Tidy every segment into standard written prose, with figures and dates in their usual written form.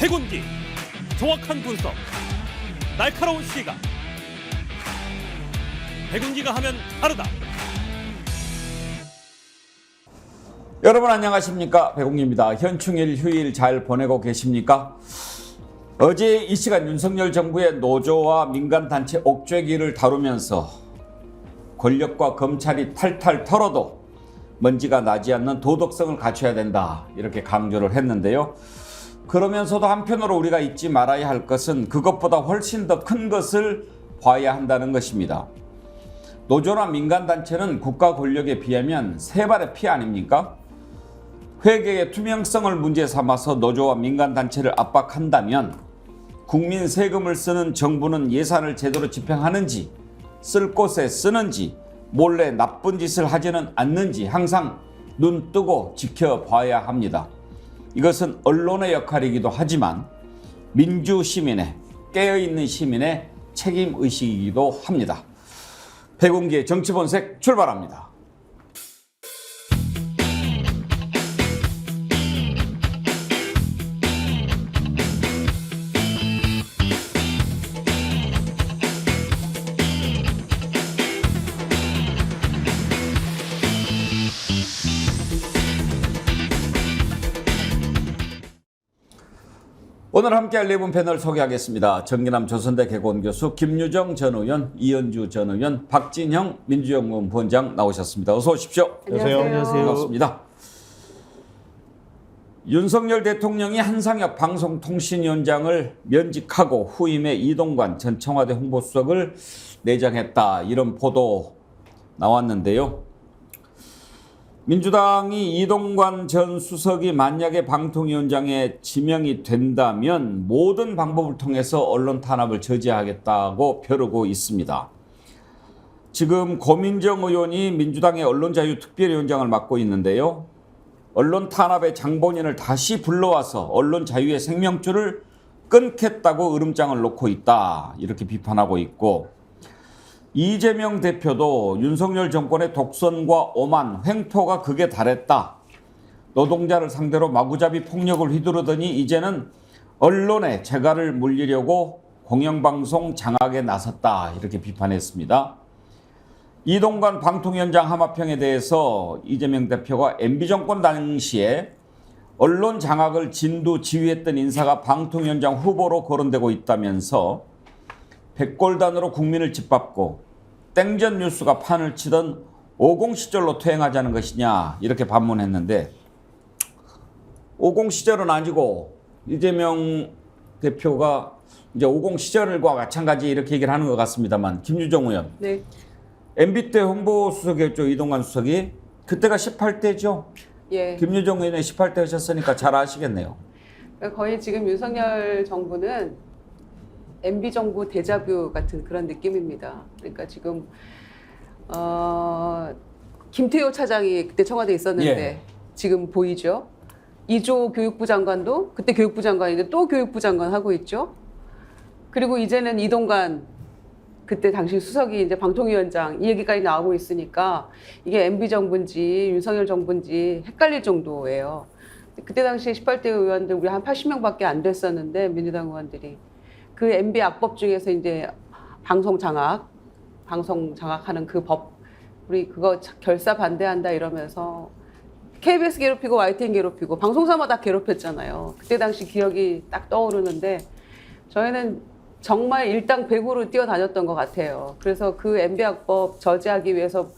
백운기, 정확한 분석, 날카로운 시각. 백운기가 하면 다르다. 여러분 안녕하십니까? 백운기입니다. 현충일 휴일 잘 보내고 계십니까? 어제 이 시간 윤석열 정부의 노조와 민간단체 옥죄기를 다루면서 권력과 검찰이 탈탈 털어도 먼지가 나지 않는 도덕성을 갖춰야 된다, 이렇게 강조를 했는데요. 그러면서도 한편으로 우리가 잊지 말아야 할 것은 그것보다 훨씬 더 큰 것을 봐야 한다는 것입니다. 노조나 민간단체는 국가 권력에 비하면 세 발의 피 아닙니까? 회계의 투명성을 문제 삼아서 노조와 민간단체를 압박한다면 국민 세금을 쓰는 정부는 예산을 제대로 집행하는지, 쓸 곳에 쓰는지, 몰래 나쁜 짓을 하지는 않는지 항상 눈 뜨고 지켜봐야 합니다. 이것은 언론의 역할이기도 하지만 민주시민의, 깨어있는 시민의 책임의식이기도 합니다. 백운기의 정치본색 출발합니다. 오늘 함께할 네 분 패널 소개하겠습니다. 정기남 조선대 개건 교수, 김유정 전 의원, 이현주 전 의원, 박진형 민주연구원 부원장 나오셨습니다. 어서 오십시오. 안녕하세요. 반갑습니다. 윤석열 대통령이 한상혁 방송통신위원장을 면직하고 후임에 이동관 전 청와대 홍보수석을 내정했다, 이런 보도 나왔는데요. 민주당이 이동관 전 수석이 만약에 방통위원장에 지명이 된다면 모든 방법을 통해서 언론 탄압을 저지하겠다고 벼르고 있습니다. 지금 고민정 의원이 민주당의 언론자유특별위원장을 맡고 있는데요. 언론 탄압의 장본인을 다시 불러와서 언론 자유의 생명줄을 끊겠다고 으름장을 놓고 있다, 이렇게 비판하고 있고, 이재명 대표도 윤석열 정권의 독선과 오만, 횡포가 극에 달했다. 노동자를 상대로 마구잡이 폭력을 휘두르더니 이제는 언론에 재갈을 물리려고 공영방송 장악에 나섰다, 이렇게 비판했습니다. 이동관 방통위원장 하마평에 대해서 이재명 대표가 MB정권 당시에 언론 장악을 진두지휘했던 인사가 방통위원장 후보로 거론되고 있다면서 백골단으로 국민을 짓밟고 땡전 뉴스가 판을 치던 50 시절로 퇴행하자는 것이냐, 이렇게 반문했는데, 50 시절은 아니고 이재명 대표가 이제 50 시절과 마찬가지 이렇게 얘기를 하는 것 같습니다만, 김유정 의원. 네. MB 때 홍보수석이었죠, 이동관 수석이. 그때가 18대죠. 예. 김유정 의원이 18대 하셨으니까 잘 아시겠네요. 거의 지금 윤석열 정부는 MB 정부 데자뷰 같은 그런 느낌입니다. 그러니까 지금 김태효 차장이 그때 청와대에 있었는데 예. 지금 보이죠. 이조 교육부 장관도 그때 교육부 장관인데 또 교육부 장관 하고 있죠. 그리고 이제는 이동관 그때 당시 수석이 이제 방통위원장, 이 얘기까지 나오고 있으니까 이게 MB 정부인지 윤석열 정부인지 헷갈릴 정도예요. 그때 당시에 18대 의원들 우리 한 80명밖에 안 됐었는데, 민주당 의원들이 그 MB 악법 중에서 이제 방송 장악하는 그 법, 우리 그거 결사 반대한다 이러면서 KBS 괴롭히고 YTN 괴롭히고 방송사마다 괴롭혔잖아요. 그때 당시 기억이 딱 떠오르는데 저희는 정말 일당백으로 뛰어다녔던 것 같아요. 그래서 그 MB 악법 저지하기 위해서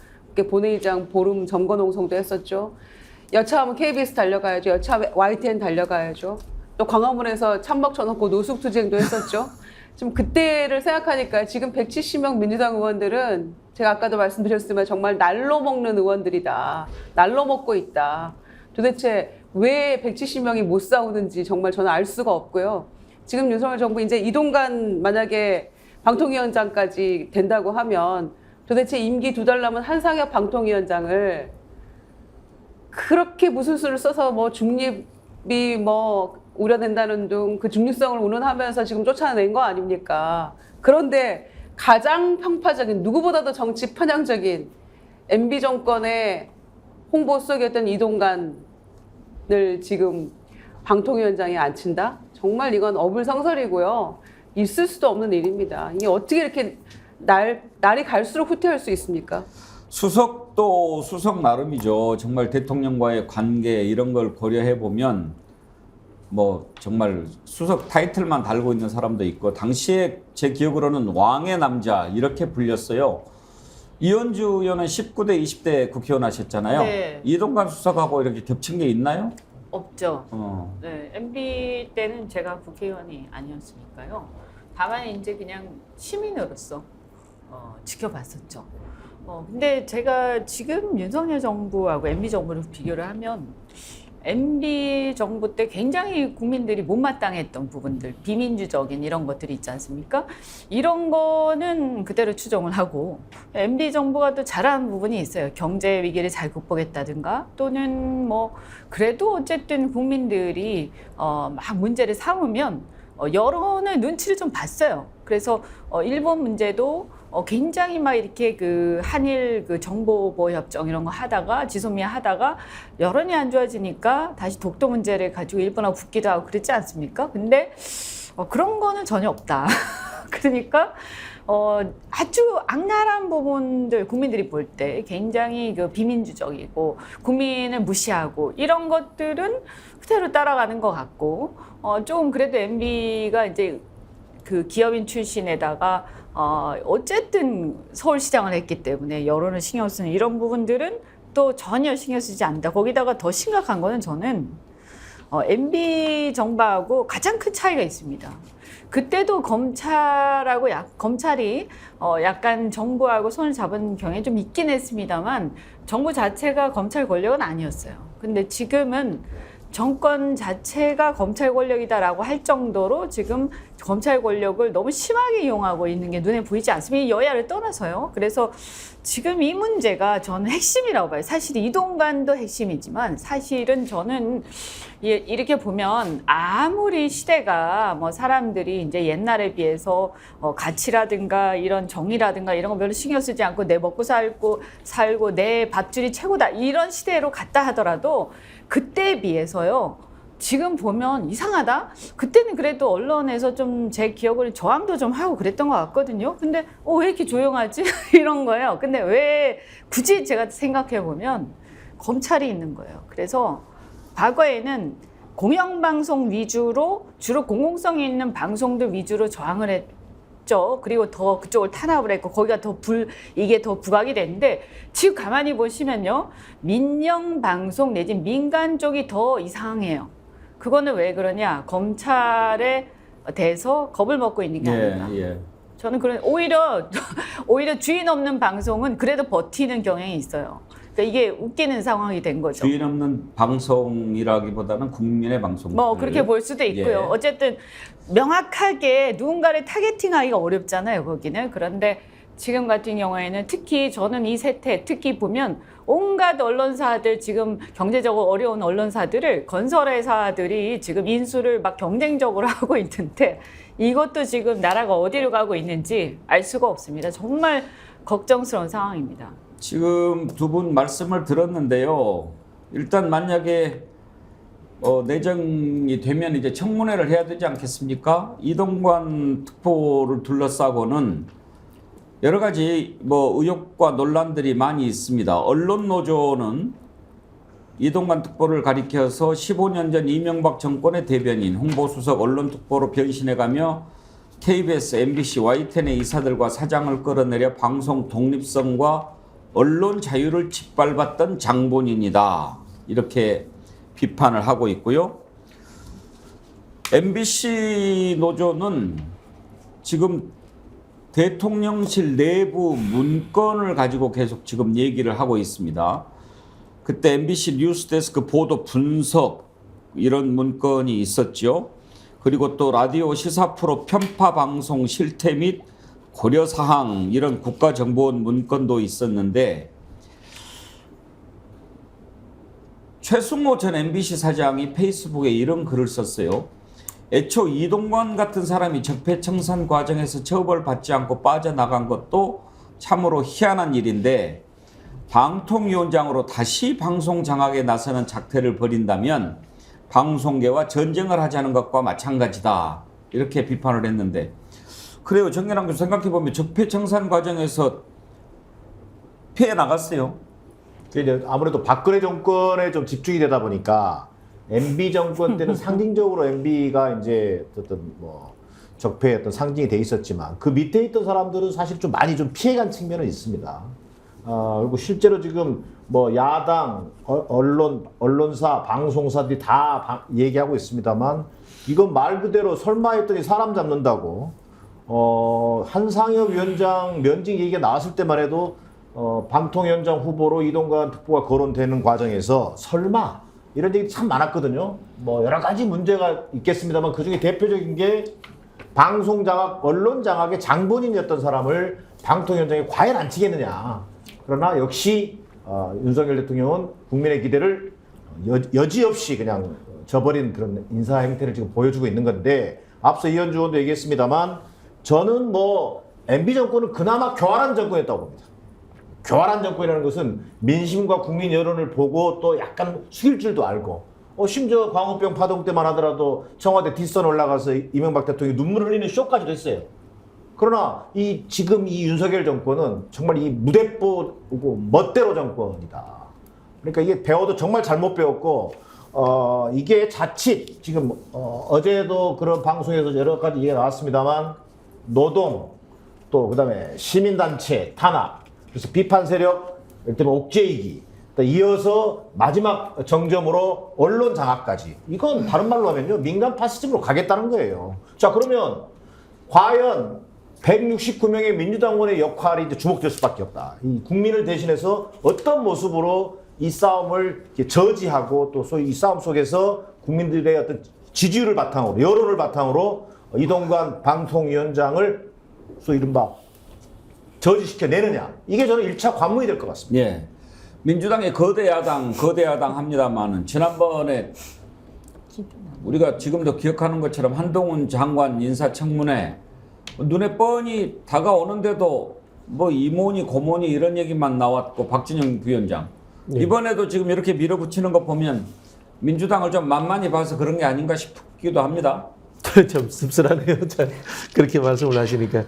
본회의장 보름 점거농성도 했었죠. 여차하면 KBS 달려가야죠. 여차하면 YTN 달려가야죠. 또 광화문에서 참먹 쳐놓고 노숙투쟁도 했었죠. 지금 그때를 생각하니까 지금 170명 민주당 의원들은 제가 아까도 말씀드렸지만 정말 날로 먹는 의원들이다. 날로 먹고 있다. 도대체 왜 170명이 못 싸우는지 정말 저는 알 수가 없고요. 지금 윤석열 정부 이제 이동관 만약에 방통위원장까지 된다고 하면 도대체 임기 2달 남은 한상혁 방통위원장을 그렇게 무슨 수를 써서 뭐 중립이 뭐 우려된다는 둥 그 중립성을 운운하면서 지금 쫓아낸 거 아닙니까? 그런데 가장 편파적인, 누구보다도 정치 편향적인 MB 정권의 홍보 수석이었던 이동관을 지금 방통위원장에 앉힌다? 정말 이건 어불성설이고요. 있을 수도 없는 일입니다. 이게 어떻게 이렇게 날이 갈수록 후퇴할 수 있습니까? 수석도 수석 나름이죠. 정말 대통령과의 관계 이런 걸 고려해 보면 뭐 정말 수석 타이틀만 달고 있는 사람도 있고 당시에 제 기억으로는 왕의 남자 이렇게 불렸어요. 이현주 의원은 19대 20대 국회의원 하셨잖아요. 네. 이동관 수석하고 이렇게 겹친 게 있나요? 없죠. 어. 네, MB 때는 제가 국회의원이 아니었으니까요. 다만 이제 그냥 시민으로서 지켜봤었죠. 근데 제가 지금 윤석열 정부하고 MB 정부를 비교를 하면 MB 정부 때 굉장히 국민들이 못마땅했던 부분들, 비민주적인 이런 것들이 있지 않습니까? 이런 거는 그대로 추정을 하고 MB 정부가 또 잘한 부분이 있어요. 경제 위기를 잘 극복했다든가 또는 뭐 그래도 어쨌든 국민들이 막 문제를 삼으면 여론의 눈치를 좀 봤어요. 그래서 일본 문제도 굉장히 막 이렇게 그 한일 그 정보보호 협정 이런 거 하다가 지소미아 하다가 여론이 안 좋아지니까 다시 독도 문제를 가지고 일본하고 붙기도 하고 그랬지 않습니까? 근데 그런 거는 전혀 없다. 그러니까 아주 악랄한 부분들 국민들이 볼 때 굉장히 그 비민주적이고 국민을 무시하고 이런 것들은 그대로 따라가는 것 같고 좀 그래도 MB가 이제 그 기업인 출신에다가 어쨌든 서울시장을 했기 때문에 여론을 신경 쓰는 이런 부분들은 또 전혀 신경 쓰지 않는다. 거기다가 더 심각한 거는 저는 MB 정부하고 가장 큰 차이가 있습니다. 그때도 검찰이 약간 정부하고 손을 잡은 경향이 좀 있긴 했습니다만 정부 자체가 검찰 권력은 아니었어요. 근데 지금은 정권 자체가 검찰 권력이다라고 할 정도로 지금 검찰 권력을 너무 심하게 이용하고 있는 게 눈에 보이지 않습니다. 여야를 떠나서요. 그래서 지금 이 문제가 저는 핵심이라고 봐요. 사실 이동관도 핵심이지만 사실은 저는 이렇게 보면 아무리 시대가 뭐 사람들이 이제 옛날에 비해서 가치라든가 이런 정의라든가 이런 거 별로 신경 쓰지 않고 내 먹고 살고 내 밥줄이 최고다 이런 시대로 갔다 하더라도 그때에 비해서요. 지금 보면 이상하다? 그때는 그래도 언론에서 좀 제 기억을 저항도 좀 하고 그랬던 것 같거든요. 근데 왜 이렇게 조용하지? 이런 거예요. 근데 왜 굳이 제가 생각해 보면 검찰이 있는 거예요. 그래서 과거에는 공영방송 위주로 주로 공공성이 있는 방송들 위주로 저항을 했죠. 그리고 더 그쪽을 탄압을 했고 거기가 이게 더 부각이 됐는데 지금 가만히 보시면요. 민영방송 내지 민간 쪽이 더 이상해요. 그거는 왜 그러냐? 검찰에 대해서 겁을 먹고 있는 게 아닌가. 예. 저는 오히려 주인 없는 방송은 그래도 버티는 경향이 있어요. 그러니까 이게 웃기는 상황이 된 거죠. 주인 없는 방송이라기보다는 국민의 방송. 뭐 그렇게 볼 수도 있고요. 예. 어쨌든 명확하게 누군가를 타겟팅하기가 어렵잖아요. 거기는. 그런데 지금 같은 경우에는 특히 저는 이 세태 특히 보면 온갖 언론사들 지금 경제적으로 어려운 언론사들을 건설회사들이 지금 인수를 막 경쟁적으로 하고 있는데 이것도 지금 나라가 어디로 가고 있는지 알 수가 없습니다. 정말 걱정스러운 상황입니다. 지금 두 분 말씀을 들었는데요. 일단 만약에 내정이 되면 이제 청문회를 해야 되지 않겠습니까? 이동관 특보를 둘러싸고는 여러 가지 뭐 의혹과 논란들이 많이 있습니다. 언론노조는 이동관 특보를 가리켜서 15년 전 이명박 정권의 대변인, 홍보수석 언론특보로 변신해가며 KBS, MBC, YTN의 이사들과 사장을 끌어내려 방송 독립성과 언론 자유를 짓밟았던 장본인이다. 이렇게 비판을 하고 있고요. MBC 노조는 지금 대통령실 내부 문건을 가지고 계속 지금 얘기를 하고 있습니다. 그때 MBC 뉴스데스크 보도 분석 이런 문건이 있었죠. 그리고 또 라디오 시사 프로 편파 방송 실태 및 고려사항 이런 국가정보원 문건도 있었는데 최승호 전 MBC 사장이 페이스북에 이런 글을 썼어요. 애초 이동관 같은 사람이 적폐청산 과정에서 처벌받지 않고 빠져나간 것도 참으로 희한한 일인데 방통위원장으로 다시 방송 장악에 나서는 작태를 벌인다면 방송계와 전쟁을 하자는 것과 마찬가지다. 이렇게 비판을 했는데 그래요. 정연환 교수 생각해보면 적폐청산 과정에서 피해 나갔어요. 이제 아무래도 박근혜 정권에 좀 집중이 되다 보니까 MB 정권 때는 상징적으로 MB가 이제 어떤 뭐 적폐의 어떤 상징이 돼 있었지만 그 밑에 있던 사람들은 사실 좀 많이 좀 피해간 측면은 있습니다. 그리고 실제로 지금 뭐 야당, 언론사, 방송사들이 다 얘기하고 있습니다만 이건 말 그대로 설마 했더니 사람 잡는다고 한상혁 위원장 면직 얘기가 나왔을 때만 해도 방통위원장 후보로 이동관 특보가 거론되는 과정에서 설마 이런 얘기 참 많았거든요. 뭐 여러 가지 문제가 있겠습니다만 그중에 대표적인 게 방송 장악, 언론 장악의 장본인이었던 사람을 방통위원장에 과연 안 치겠느냐. 그러나 역시 윤석열 대통령은 국민의 기대를 여지없이 그냥 저버린 그런 인사 행태를 지금 보여주고 있는 건데 앞서 이현주 의원도 얘기했습니다만 저는 뭐 MB 정권은 그나마 교활한 정권이었다고 봅니다. 교활한 정권이라는 것은 민심과 국민 여론을 보고 또 약간 숙일 줄도 알고 심지어 광우병 파동 때만 하더라도 청와대 뒷선 올라가서 이명박 대통령이 눈물을 흘리는 쇼까지도 했어요. 그러나 지금 이 윤석열 정권은 정말 이 무대뽀고 멋대로 정권이다. 그러니까 이게 배워도 정말 잘못 배웠고 이게 자칫 지금 어제도 그런 방송에서 여러 가지 얘기가 나왔습니다만 노동 또 그다음에 시민단체 탄압 그래서 비판 세력 예를 들면 옥죄이기 이어서 마지막 정점으로 언론 장악까지 이건 다른 말로 하면요 민간 파시즘으로 가겠다는 거예요. 자 그러면 과연 169명의 민주당원의 역할이 이제 주목될 수밖에 없다. 이 국민을 대신해서 어떤 모습으로 이 싸움을 저지하고 또 소위 이 싸움 속에서 국민들의 어떤 지지율을 바탕으로 여론을 바탕으로 이동관 방통위원장을 소위 이른바 저지시켜 내느냐. 이게 저는 1차 관문이 될 것 같습니다. 예. 민주당의 거대 야당 합니다만은 지난번에 우리가 지금도 기억하는 것처럼 한동훈 장관 인사청문회 눈에 뻔히 다가오는데도 뭐 이모니 고모니 이런 얘기만 나왔고 박진영 부위원장 이번에도 지금 이렇게 밀어붙이는 거 보면 민주당을 좀 만만히 봐서 그런 게 아닌가 싶기도 합니다. 좀 씁쓸하네요. 그렇게 말씀을 하시니까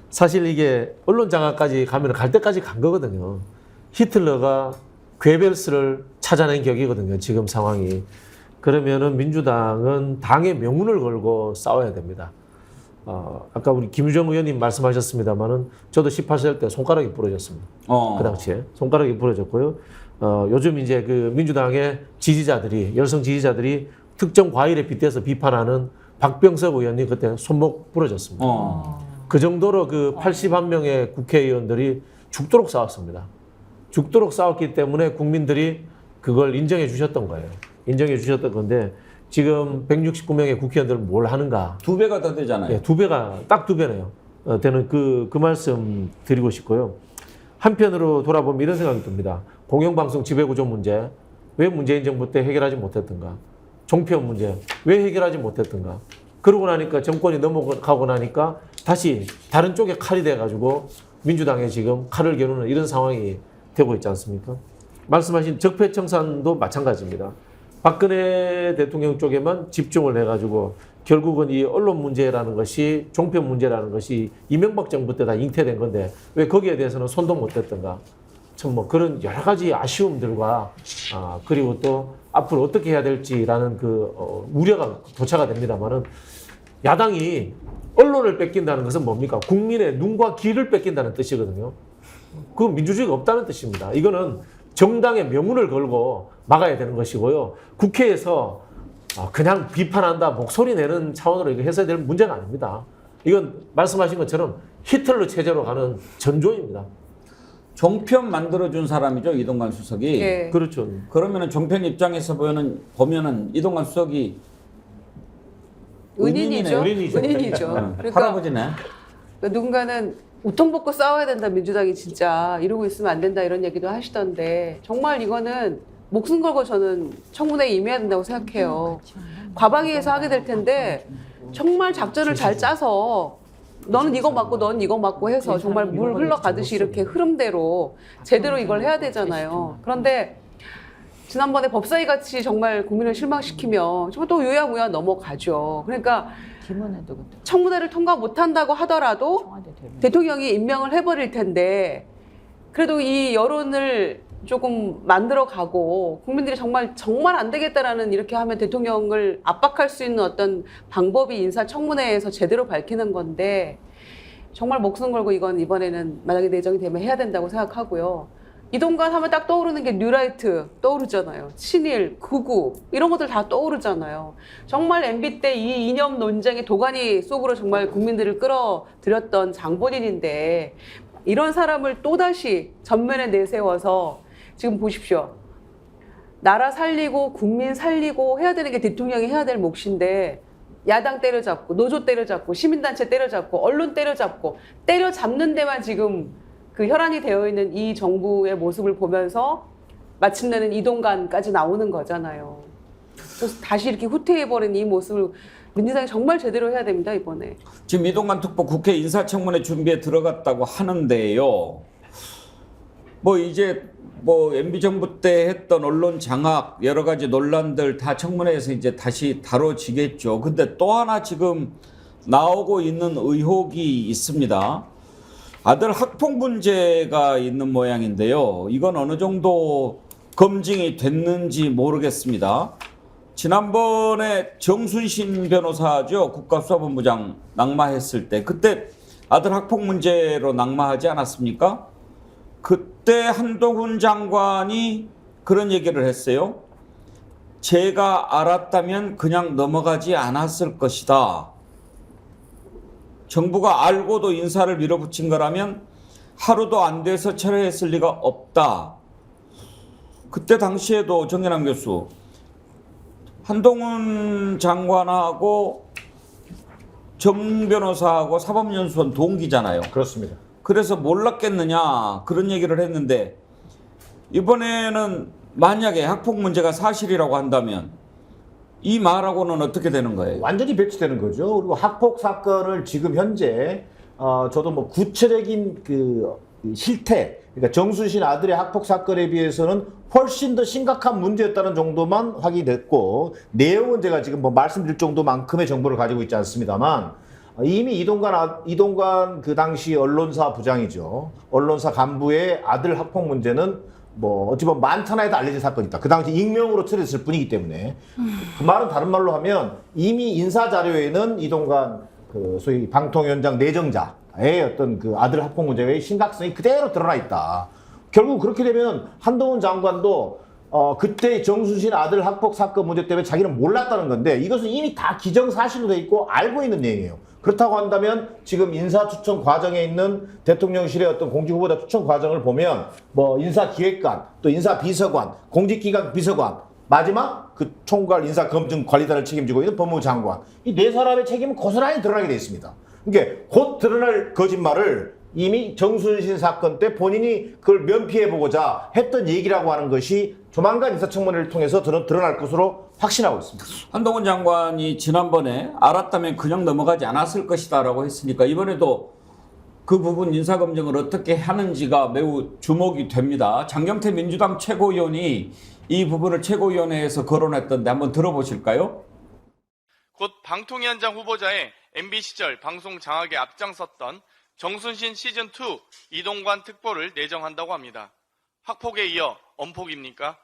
사실 이게 언론 장악까지 가면 갈 때까지 간 거거든요. 히틀러가 괴벨스를 찾아낸 격이거든요. 지금 상황이. 그러면은 민주당은 당의 명운을 걸고 싸워야 됩니다. 아까 우리 김유정 의원님 말씀하셨습니다만은 저도 18살 때 손가락이 부러졌습니다. 그 당시에 손가락이 부러졌고요. 요즘 이제 그 민주당의 지지자들이 열성 지지자들이 특정 과일에 빗대서 비판하는 박병석 의원님 그때 손목 부러졌습니다. 그 정도로 그 81명의 국회의원들이 죽도록 싸웠습니다. 죽도록 싸웠기 때문에 국민들이 그걸 인정해 주셨던 거예요. 인정해 주셨던 건데 지금 169명의 국회의원들은 뭘 하는가? 2배가 더 되잖아요. 네, 2배가 딱 2배네요. 되는 그 말씀 드리고 싶고요. 한편으로 돌아보면 이런 생각이 듭니다. 공영방송 지배구조 문제 왜 문재인 정부 때 해결하지 못했던가? 종편 문제 왜 해결하지 못했던가? 그러고 나니까 정권이 넘어가고 나니까 다시 다른 쪽에 칼이 돼가지고 민주당에 지금 칼을 겨누는 이런 상황이 되고 있지 않습니까? 말씀하신 적폐청산도 마찬가지입니다. 박근혜 대통령 쪽에만 집중을 해가지고 결국은 이 언론 문제라는 것이 종편 문제라는 것이 이명박 정부 때 다 잉태된 건데 왜 거기에 대해서는 손도 못 댔던가? 참 뭐 그런 여러 가지 아쉬움들과 그리고 또 앞으로 어떻게 해야 될지라는 그 우려가 도착가 됩니다만은 야당이 언론을 뺏긴다는 것은 뭡니까? 국민의 눈과 귀를 뺏긴다는 뜻이거든요. 그건 민주주의가 없다는 뜻입니다. 이거는 정당의 명운을 걸고 막아야 되는 것이고요. 국회에서 그냥 비판한다, 목소리 내는 차원으로 이거 해서야 될 문제가 아닙니다. 이건 말씀하신 것처럼 히틀러 체제로 가는 전조입니다. 종편 만들어준 사람이죠, 이동관 수석이. 예. 그렇죠. 그러면은 종편 입장에서 보면은 이동관 수석이 은인이죠. 은인이죠. 그러니까 할아버지네. 누군가는 우통 벗고 싸워야 된다 민주당이 진짜 이러고 있으면 안 된다 이런 얘기도 하시던데 정말 이거는 목숨 걸고 저는 청문회에 임해야 된다고 생각해요. 과방위에서 하게 될 텐데 정말 작전을 잘 짜서 너는 이거 맞고 너는 이거 맞고 해서 정말 물 흘러가듯이 이렇게 흐름대로 제대로 이걸 해야 되잖아요. 그런데 지난번에 법사위 같이 정말 국민을 실망시키면 정말 또 유야무야 넘어가죠. 그러니까 김은혜도 그때 청문회를 통과 못한다고 하더라도 청와대 대변인. 대통령이 임명을 해버릴 텐데 그래도 이 여론을 조금 만들어가고 국민들이 정말 안 되겠다라는 이렇게 하면 대통령을 압박할 수 있는 어떤 방법이 인사청문회에서 제대로 밝히는 건데 정말 목숨 걸고 이건 이번에는 만약에 내정이 되면 해야 된다고 생각하고요. 이동관 하면 딱 떠오르는 게 뉴라이트 떠오르잖아요. 친일, 극우 이런 것들 다 떠오르잖아요. 정말 MB 때 이 이념 논쟁의 도가니 속으로 정말 국민들을 끌어들였던 장본인인데 이런 사람을 또다시 전면에 내세워서 지금 보십시오. 나라 살리고 국민 살리고 해야 되는 게 대통령이 해야 될 몫인데 야당 때려잡고 노조 때려잡고 시민단체 때려잡고 언론 때려잡고 때려잡는 데만 지금 그 혈안이 되어 있는 이 정부의 모습을 보면서 마침내는 이동관까지 나오는 거잖아요. 그래서 다시 이렇게 후퇴해버린 이 모습을 민주당이 정말 제대로 해야 됩니다, 이번에. 지금 이동관 특보 국회 인사청문회 준비에 들어갔다고 하는데요. 뭐 이제 뭐 MB 정부 때 했던 언론 장악 여러 가지 논란들 다 청문회에서 이제 다시 다뤄지겠죠. 근데 또 하나 지금 나오고 있는 의혹이 있습니다. 아들 학폭 문제가 있는 모양인데요. 이건 어느 정도 검증이 됐는지 모르겠습니다. 지난번에 정순신 변호사죠. 국가수사본부장 낙마했을 때 그때 아들 학폭 문제로 낙마하지 않았습니까? 그때 한동훈 장관이 그런 얘기를 했어요. 제가 알았다면 그냥 넘어가지 않았을 것이다. 정부가 알고도 인사를 밀어붙인 거라면 하루도 안 돼서 철회했을 리가 없다. 그때 당시에도 정연한 교수, 한동훈 장관하고 정 변호사하고 사법연수원 동기잖아요. 그렇습니다. 그래서 몰랐겠느냐 그런 얘기를 했는데 이번에는 만약에 학폭 문제가 사실이라고 한다면 이 말하고는 어떻게 되는 거예요? 완전히 배치되는 거죠. 그리고 학폭 사건을 지금 현재 저도 뭐 구체적인 그 실태, 그러니까 정순신 아들의 학폭 사건에 비해서는 훨씬 더 심각한 문제였다는 정도만 확인됐고 내용은 제가 지금 뭐 말씀드릴 정도만큼의 정보를 가지고 있지 않습니다만 이미 이동관 그 당시 언론사 부장이죠. 언론사 간부의 아들 학폭 문제는 뭐 어찌 보면 만천하에도 알려진 사건이다. 그 당시 익명으로 처리했을 뿐이기 때문에 그 말은 다른 말로 하면 이미 인사 자료에는 이동관 그 소위 방통위원장 내정자의 어떤 그 아들 학폭 문제의 심각성이 그대로 드러나 있다. 결국 그렇게 되면 한동훈 장관도 그때 정순신 아들 학폭 사건 문제 때문에 자기는 몰랐다는 건데 이것은 이미 다 기정사실로 돼 있고 알고 있는 내용이에요. 그렇다고 한다면 지금 인사추천 과정에 있는 대통령실의 어떤 공직후보자 추천 과정을 보면 뭐 인사기획관, 또 인사비서관, 공직기관 비서관, 마지막 그 총괄 인사검증관리단을 책임지고 있는 법무부 장관, 이 네 사람의 책임은 고스란히 드러나게 돼 있습니다. 그러니까 곧 드러날 거짓말을 이미 정순신 사건 때 본인이 그걸 면피해보고자 했던 얘기라고 하는 것이 조만간 인사청문회를 통해서 드러날 것으로 확신하고 있습니다. 한동훈 장관이 지난번에 알았다면 그냥 넘어가지 않았을 것이다 라고 했으니까 이번에도 그 부분 인사검증을 어떻게 하는지가 매우 주목이 됩니다. 장경태 민주당 최고위원이 이 부분을 최고위원회에서 거론했던데 한번 들어보실까요? 곧 방통위원장 후보자의 MB 시절 방송 장악에 앞장섰던 정순신 시즌2 이동관 특보를 내정한다고 합니다. 학폭에 이어 엄폭입니까?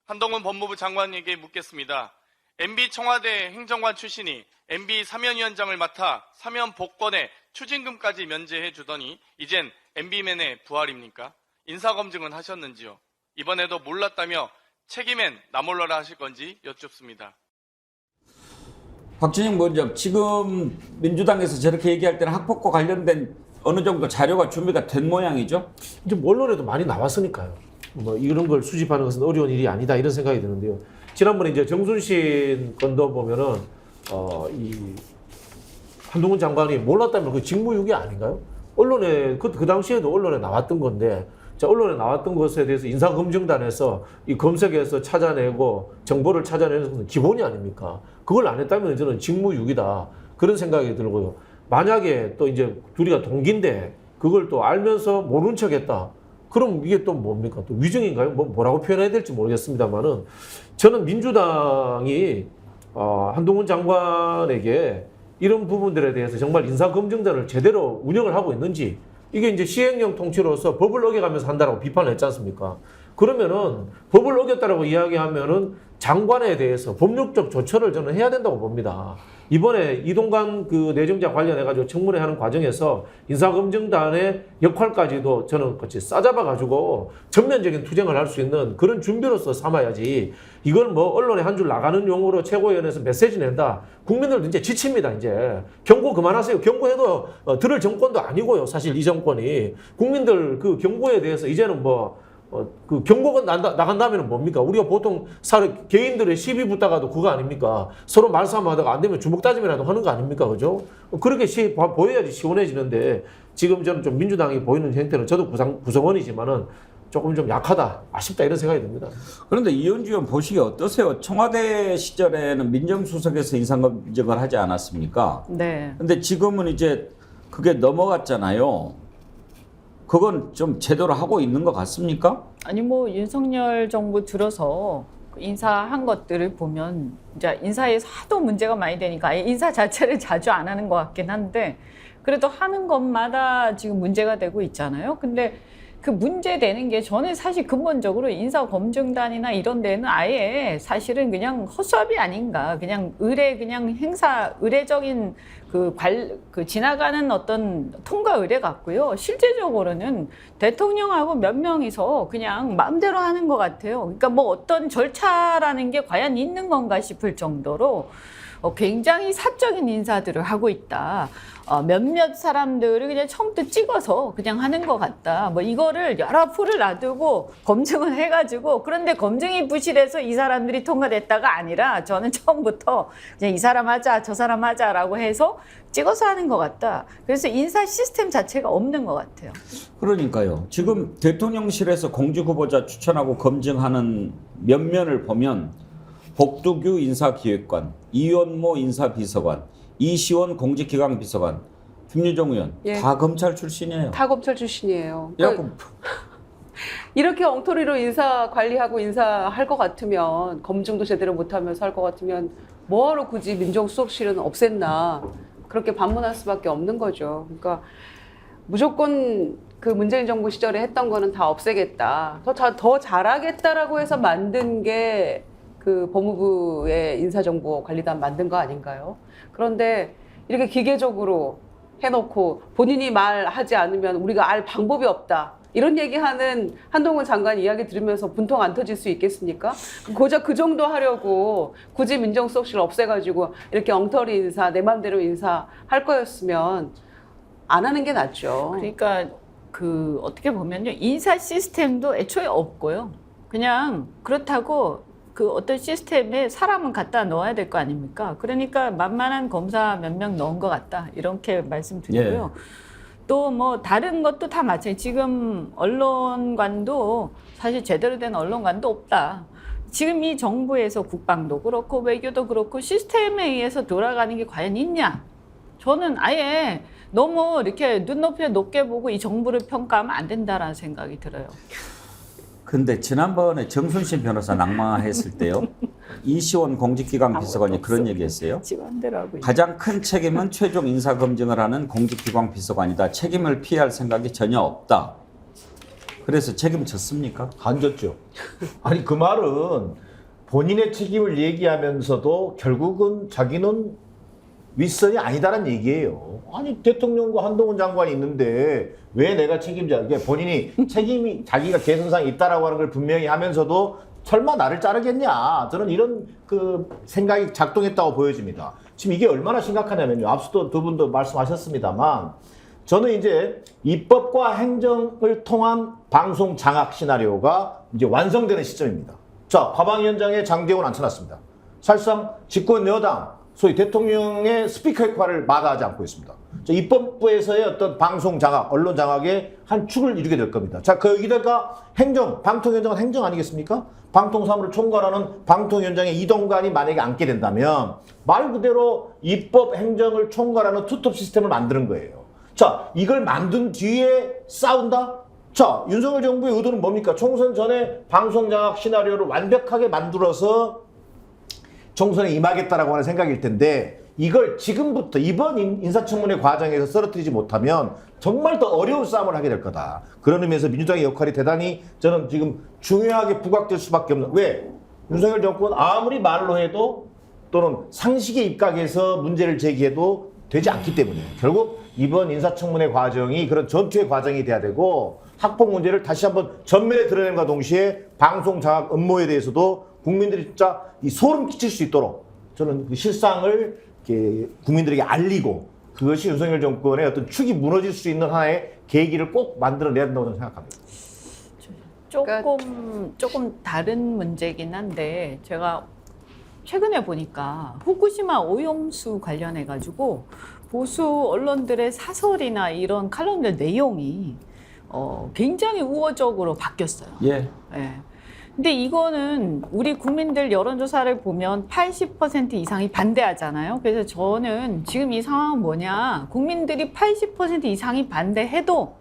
한동훈 법무부 장관에게 묻겠습니다. MB 청와대 행정관 출신이 MB 사면위원장을 맡아 사면 복권에 추징금까지 면제해 주더니 이젠 MB맨의 부활입니까? 인사검증은 하셨는지요? 이번에도 몰랐다며 책임엔 나몰라라 하실 건지 여쭙습니다. 박준영 원장, 지금 민주당에서 저렇게 얘기할 때는 학폭과 관련된 어느 정도 자료가 준비가 된 모양이죠? 이제 언론에도 많이 나왔으니까요. 뭐 이런 걸 수집하는 것은 어려운 일이 아니다 이런 생각이 드는데요. 지난번에 이제 정순신 건도 보면은 이 한동훈 장관이 몰랐다면 그 직무유기 아닌가요? 언론에 그 당시에도 언론에 나왔던 건데, 자, 언론에 나왔던 것에 대해서 인사검증단에서 이 검색해서 찾아내고 정보를 찾아내는 것은 기본이 아닙니까? 그걸 안 했다면 저는 직무유기다 그런 생각이 들고요. 만약에 또 이제 둘이가 동기인데 그걸 또 알면서 모른 척했다. 그럼 이게 또 뭡니까? 또 위증인가요? 뭐라고 표현해야 될지 모르겠습니다만은 저는 민주당이 한동훈 장관에게 이런 부분들에 대해서 정말 인사검증단을 제대로 운영을 하고 있는지, 이게 이제 시행령 통치로서 법을 어겨가면서 한다라고 비판을 했지 않습니까? 그러면은 법을 어겼다라고 이야기하면은 장관에 대해서 법률적 조처를 저는 해야 된다고 봅니다. 이번에 이동관 그 내정자 관련해가지고 청문회 하는 과정에서 인사검증단의 역할까지도 저는 같이 싸잡아가지고 전면적인 투쟁을 할 수 있는 그런 준비로서 삼아야지, 이걸 뭐 언론에 한 줄 나가는 용어로 최고위원회에서 메시지 낸다. 국민들도 이제 지칩니다, 이제. 경고 그만하세요. 경고해도 들을 정권도 아니고요, 사실 이 정권이. 국민들 그 경고에 대해서 이제는 그 경고가 나간다면 뭡니까? 우리가 보통 개인들의 시비 붙다가도 그거 아닙니까? 서로 말싸움하다가 안 되면 주먹 다짐이라도 하는 거 아닙니까? 그죠? 그렇게 보여야지 시원해지는데, 지금 저는 좀 민주당이 보이는 형태는, 저도 구성원이지만은 조금 좀 약하다, 아쉽다, 이런 생각이 듭니다. 그런데 이현주 의원 보시기에 어떠세요? 청와대 시절에는 민정수석에서 인사검증을 하지 않았습니까? 네. 근데 지금은 이제 그게 넘어갔잖아요. 그건 좀 제대로 하고 있는 것 같습니까? 아니 뭐 윤석열 정부 들어서 인사한 것들을 보면 이제 인사에서 하도 문제가 많이 되니까 아예 인사 자체를 자주 안 하는 것 같긴 한데, 그래도 하는 것마다 지금 문제가 되고 있잖아요. 근데 그 문제 되는 게, 저는 사실 근본적으로 인사검증단이나 이런 데는 아예 사실은 그냥 허수아비 아닌가, 그냥 의례적인 그 지나가는 어떤 통과 의례 같고요. 실제적으로는 대통령하고 몇 명이서 그냥 마음대로 하는 것 같아요. 그러니까 뭐 어떤 절차라는 게 과연 있는 건가 싶을 정도로 굉장히 사적인 인사들을 하고 있다. 몇몇 사람들을 그냥 처음부터 찍어서 그냥 하는 것 같다. 뭐 이거를 여러 풀을 놔두고 검증을 해가지고, 그런데 검증이 부실해서 이 사람들이 통과됐다가 아니라, 저는 처음부터 그냥 이 사람 하자, 저 사람 하자라고 해서 찍어서 하는 것 같다. 그래서 인사 시스템 자체가 없는 것 같아요. 그러니까요. 지금 대통령실에서 공직 후보자 추천하고 검증하는 면면을 보면 복두규 인사기획관, 이원모 인사비서관, 이시원 공직기강비서관, 김유정 의원, 예. 다 검찰 출신이에요. 다 검찰 출신이에요. 그래갖고 이렇게 엉터리로 인사 관리하고 인사할 것 같으면, 검증도 제대로 못하면서 할 것 같으면 뭐하러 굳이 민정수석실은 없앴나, 그렇게 반문할 수밖에 없는 거죠. 그러니까 무조건 그 문재인 정부 시절에 했던 거는 다 없애겠다, 더 잘하겠다라고 해서 만든 게 그 법무부의 인사정보관리단 만든 거 아닌가요? 그런데 이렇게 기계적으로 해놓고 본인이 말하지 않으면 우리가 알 방법이 없다, 이런 얘기하는 한동훈 장관 이야기 들으면서 분통 안 터질 수 있겠습니까? 고작 그 정도 하려고 굳이 민정수석실 없애가지고 이렇게 엉터리 인사, 내 맘대로 인사 할 거였으면 안 하는 게 낫죠. 그러니까 그 어떻게 보면요, 인사 시스템도 애초에 없고요. 그냥 그렇다고 그 어떤 시스템에 사람은 갖다 넣어야 될 거 아닙니까? 그러니까 만만한 검사 몇 명 넣은 것 같다, 이렇게 말씀드리고요. 또 뭐 다른 것도 다 마찬가지. 지금 언론관도 사실 제대로 된 언론관도 없다. 지금 이 정부에서 국방도 그렇고 외교도 그렇고 시스템에 의해서 돌아가는 게 과연 있냐? 저는 아예 너무 이렇게 눈높이에 높게 보고 이 정부를 평가하면 안 된다라는 생각이 들어요. 근데 지난번에 정순신 변호사 낙마했을 때요, 이시원 공직기강 비서관이 그런 얘기했어요. 지맘대로 하고 가장 큰 책임은 최종 인사 검증을 하는 공직기강 비서관이다. 책임을 피할 생각이 전혀 없다. 그래서 책임졌습니까? 안 졌죠. 아니 그 말은 본인의 책임을 얘기하면서도 결국은 자기는 윗선이 아니다라는 얘기예요. 아니 대통령과 한동훈 장관이 있는데 왜 내가 책임져? 이게 본인이 책임이 자기가 개선상이 있다라고 하는 걸 분명히 하면서도 설마 나를 자르겠냐? 저는 이런 그 생각이 작동했다고 보여집니다. 지금 이게 얼마나 심각하냐면요. 앞서도 두 분도 말씀하셨습니다만, 저는 이제 입법과 행정을 통한 방송 장악 시나리오가 이제 완성되는 시점입니다. 자, 과방위원장에 장제원 앉혀놨습니다. 사실상 집권 여당, 소위 대통령의 스피커 역할을 마다하지 않고 있습니다. 자, 입법부에서의 어떤 방송 장악, 언론 장악의 한 축을 이루게 될 겁니다. 자, 거기다가 행정, 방통위원장은 행정 아니겠습니까? 방통사무를 총괄하는 방통위원장의 이동관이 만약에 앉게 된다면 말 그대로 입법, 행정을 총괄하는 투톱 시스템을 만드는 거예요. 자, 이걸 만든 뒤에 싸운다? 자, 윤석열 정부의 의도는 뭡니까? 총선 전에 방송 장악 시나리오를 완벽하게 만들어서 총선에 임하겠다라고 하는 생각일 텐데 이걸 지금부터 이번 인사청문회 과정에서 쓰러뜨리지 못하면 정말 더 어려운 싸움을 하게 될 거다. 그런 의미에서 민주당의 역할이 대단히 저는 지금 중요하게 부각될 수밖에 없는. 왜? 윤석열 정권 아무리 말로 해도 또는 상식에 입각해서 문제를 제기해도 되지 않기 때문에 결국 이번 인사청문회 과정이 그런 전투의 과정이 돼야 되고 학폭 문제를 다시 한번 전면에 드러낸과 동시에 방송 장악 음모에 대해서도 국민들이 진짜 이 소름 끼칠 수 있도록 저는 그 실상을 이렇게 국민들에게 알리고 그것이 윤석열 정권의 어떤 축이 무너질 수 있는 하나의 계기를 꼭 만들어내야 된다고 저는 생각합니다. 조금 다른 문제긴 한데 제가 최근에 보니까 후쿠시마 오염수 관련해 가지고 보수 언론들의 사설이나 이런 칼럼들 내용이 굉장히 우호적으로 바뀌었어요. 예. 예. 근데 이거는 우리 국민들 여론조사를 보면 80% 이상이 반대하잖아요. 그래서 저는 지금 이 상황은 뭐냐. 국민들이 80% 이상이 반대해도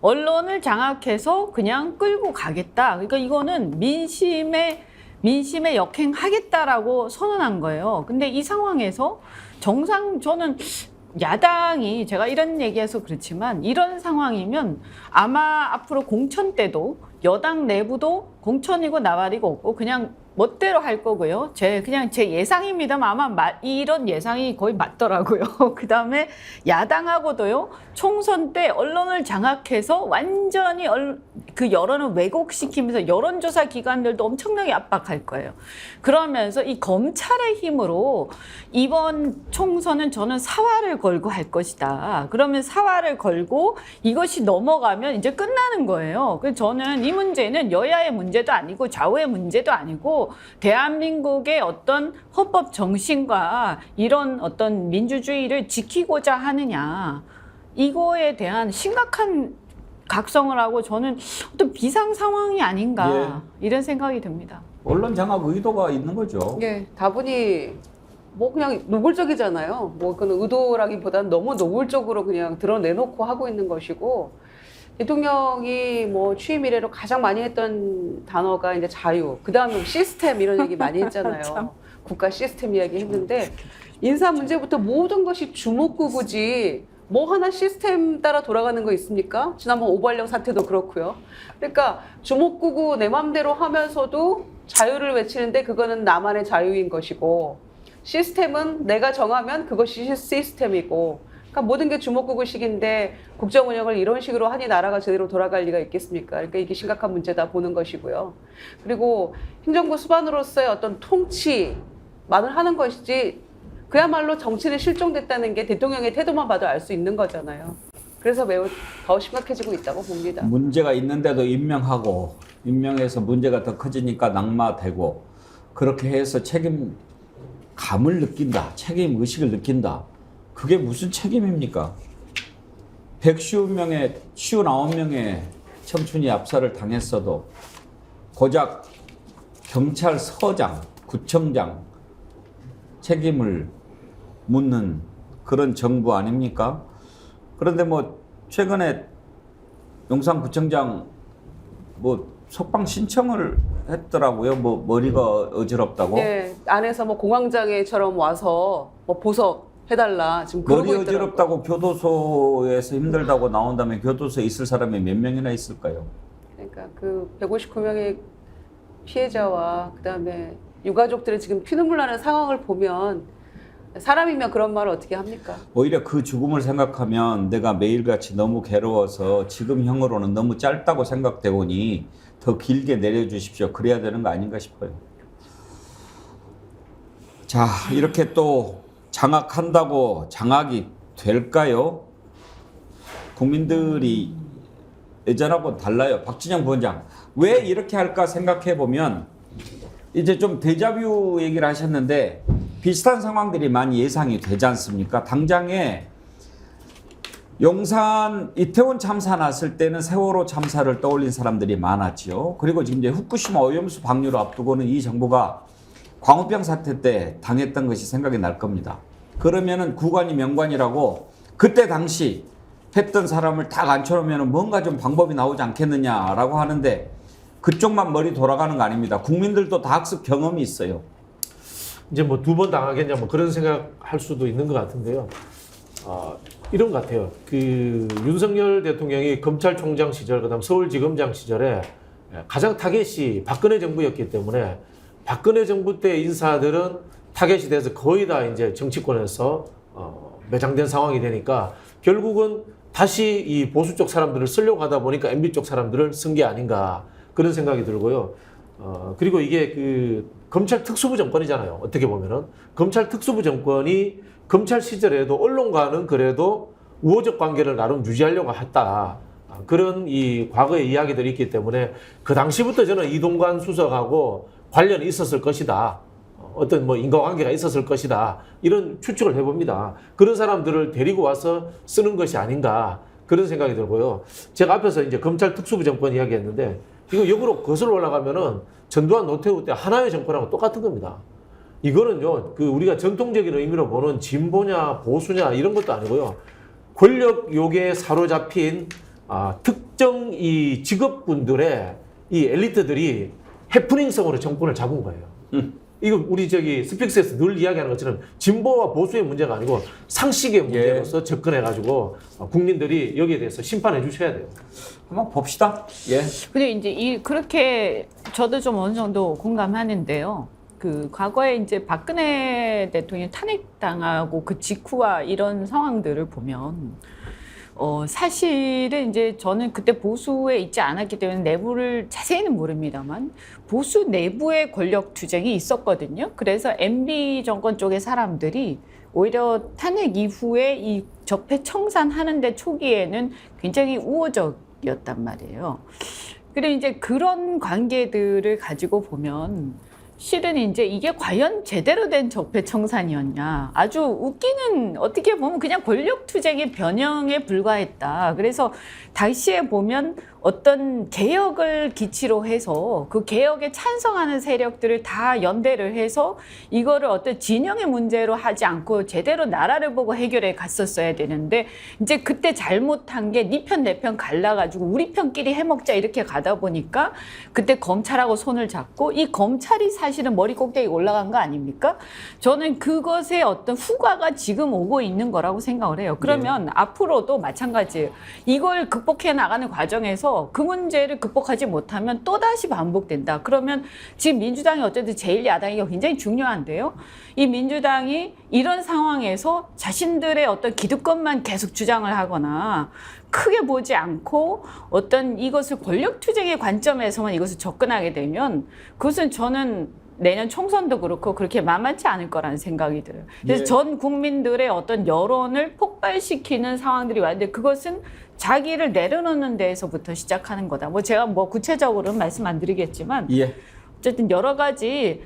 언론을 장악해서 그냥 끌고 가겠다. 그러니까 이거는 민심에 역행하겠다라고 선언한 거예요. 근데 이 상황에서 저는 야당이 제가 이런 얘기해서 그렇지만 이런 상황이면 아마 앞으로 공천 때도 여당 내부도 공천이고 나발이고 없고 그냥 멋대로 할 거고요. 그냥 제 예상입니다만 아마 이런 예상이 거의 맞더라고요. 그다음에 야당하고도요. 총선 때 언론을 장악해서 완전히 그 여론을 왜곡시키면서 여론조사 기관들도 엄청나게 압박할 거예요. 그러면서 이 검찰의 힘으로 이번 총선은 저는 사활을 걸고 할 것이다. 그러면 사활을 걸고 이것이 넘어가면 이제 끝나는 거예요. 그래서 저는 이 문제는 여야의 문제도 아니고 좌우의 문제도 아니고 대한민국의 어떤 헌법 정신과 이런 어떤 민주주의를 지키고자 하느냐 이거에 대한 심각한 각성을 하고 저는 어떤 비상 상황이 아닌가 이런 생각이 듭니다. 언론 장악 의도가 있는 거죠. 예, 다분히 뭐 그냥 노골적이잖아요. 뭐 그건 의도라기보다는 너무 노골적으로 그냥 드러내놓고 하고 있는 것이고 대통령이 뭐 취임 이래로 가장 많이 했던 단어가 이제 자유, 그 다음에 시스템 이런 얘기 많이 했잖아요. 국가 시스템 이야기 했는데 인사 문제부터 모든 것이 주목구구지 뭐 하나 시스템 따라 돌아가는 거 있습니까? 지난번 오발령 사태도 그렇고요. 그러니까 주목구구 내 맘대로 하면서도 자유를 외치는데 그거는 나만의 자유인 것이고 시스템은 내가 정하면 그것이 시스템이고 그러니까 모든 게 주목구구식인데 국정 운영을 이런 식으로 하니 나라가 제대로 돌아갈 리가 있겠습니까? 그러니까 이게 심각한 문제다 보는 것이고요. 그리고 행정부 수반으로서의 어떤 통치만을 하는 것이지 그야말로 정치는 실종됐다는 게 대통령의 태도만 봐도 알 수 있는 거잖아요. 그래서 매우 더 심각해지고 있다고 봅니다. 문제가 있는데도 임명하고 임명해서 문제가 더 커지니까 낙마되고 그렇게 해서 책임감을 느낀다. 책임 의식을 느낀다. 그게 무슨 책임입니까? 159명의 청춘이 압살을 당했어도 고작 경찰서장, 구청장 책임을 묻는 그런 정부 아닙니까? 그런데 뭐 최근에 용산구청장 뭐 석방 신청을 했더라고요. 뭐 머리가 어지럽다고. 네, 안에서 뭐 공황장애처럼 와서 뭐 보석 해달라 지금 그러고 머리 있더라고요. 어지럽다고 교도소에서 힘들다고 나온다면 교도소에 있을 사람이 몇 명이나 있을까요? 그러니까 그 159명의 피해자와 그다음에 유가족들이 지금 피눈물 나는 상황을 보면 사람이면 그런 말을 어떻게 합니까? 오히려 그 죽음을 생각하면 내가 매일같이 너무 괴로워서 지금형으로는 너무 짧다고 생각되오니 더 길게 내려주십시오. 그래야 되는 거 아닌가 싶어요. 자, 이렇게 또 장악한다고 장악이 될까요? 국민들이 예전하고 달라요. 박진영 부원장. 왜 이렇게 할까 생각해 보면 이제 좀 데자뷰 얘기를 하셨는데 비슷한 상황들이 많이 예상이 되지 않습니까? 당장에 용산 이태원 참사 났을 때는 세월호 참사를 떠올린 사람들이 많았죠. 그리고 지금 이제 후쿠시마 오염수 방류를 앞두고는 이 정부가 광우병 사태 때 당했던 것이 생각이 날 겁니다. 그러면은 구관이 명관이라고 그때 당시 했던 사람을 딱 앉혀놓으면 뭔가 좀 방법이 나오지 않겠느냐라고 하는데 그쪽만 머리 돌아가는 거 아닙니다. 국민들도 다 학습 경험이 있어요. 이제 뭐 2번 당하겠냐 뭐 그런 생각할 수도 있는 것 같은데요. 이런 것 같아요. 그 윤석열 대통령이 검찰총장 시절 그다음 서울지검장 시절에 가장 타겟이 박근혜 정부였기 때문에 박근혜 정부 때 인사들은 타겟이 돼서 거의 다 이제 정치권에서 매장된 상황이 되니까 결국은 다시 이 보수 쪽 사람들을 쓰려고 하다 보니까 MB 쪽 사람들을 쓴 게 아닌가 그런 생각이 들고요. 그리고 이게 그 검찰 특수부 정권이잖아요. 어떻게 보면은 검찰 특수부 정권이 검찰 시절에도 언론과는 그래도 우호적 관계를 나름 유지하려고 했다. 그런 이 과거의 이야기들이 있기 때문에 그 당시부터 저는 이동관 수석하고 관련이 있었을 것이다. 어떤 뭐 인과관계가 있었을 것이다. 이런 추측을 해봅니다. 그런 사람들을 데리고 와서 쓰는 것이 아닌가 그런 생각이 들고요. 제가 앞에서 이제 검찰 특수부 정권 이야기했는데 이거 역으로 거슬러 올라가면은 전두환 노태우 때 하나의 정권하고 똑같은 겁니다. 이거는요, 그 우리가 전통적인 의미로 보는 진보냐 보수냐 이런 것도 아니고요. 권력 욕에 사로잡힌 특정 이 직업군들의 이 엘리트들이 해프닝성으로 정권을 잡은 거예요. 이거 우리 저기 스픽스에서 늘 이야기하는 것처럼 진보와 보수의 문제가 아니고 상식의 문제로서 접근해가지고 국민들이 여기에 대해서 심판해 주셔야 돼요. 한번 봅시다. 예. 근데 이제 그렇게 저도 좀 어느 정도 공감하는데요. 그 과거에 이제 박근혜 대통령이 탄핵당하고 그 직후와 이런 상황들을 보면 사실은 이제 저는 그때 보수에 있지 않았기 때문에 내부를 자세히는 모릅니다만 보수 내부의 권력 투쟁이 있었거든요. 그래서 MB 정권 쪽의 사람들이 오히려 탄핵 이후에 이 적폐 청산하는데 초기에는 굉장히 우호적이었단 말이에요. 그리고 이제 그런 관계들을 가지고 보면 실은 이제 이게 과연 제대로 된 적폐 청산이었냐. 아주 웃기는 어떻게 보면 그냥 권력 투쟁의 변형에 불과했다. 그래서 당시에 보면 어떤 개혁을 기치로 해서 그 개혁에 찬성하는 세력들을 다 연대를 해서 이거를 어떤 진영의 문제로 하지 않고 제대로 나라를 보고 해결해 갔었어야 되는데 이제 그때 잘못한 게 네 편 내 편 갈라가지고 우리 편끼리 해먹자 이렇게 가다 보니까 그때 검찰하고 손을 잡고 이 검찰이 사실은 머리 꼭대기 올라간 거 아닙니까? 저는 그것의 어떤 후과가 지금 오고 있는 거라고 생각을 해요. 그러면 앞으로도 마찬가지예요. 이걸 극복해 나가는 과정에서 그 문제를 극복하지 못하면 또다시 반복된다. 그러면 지금 민주당이 어쨌든 제1야당이가 굉장히 중요한데요. 이 민주당이 이런 상황에서 자신들의 어떤 기득권만 계속 주장을 하거나 크게 보지 않고 어떤 이것을 권력투쟁의 관점에서만 이것을 접근하게 되면 그것은 저는 내년 총선도 그렇고 그렇게 만만치 않을 거라는 생각이 들어요. 그래서 전 국민들의 어떤 여론을 폭발시키는 상황들이 왔는데 그것은 자기를 내려놓는 데에서부터 시작하는 거다. 뭐 제가 뭐 구체적으로는 말씀 안 드리겠지만 어쨌든 여러 가지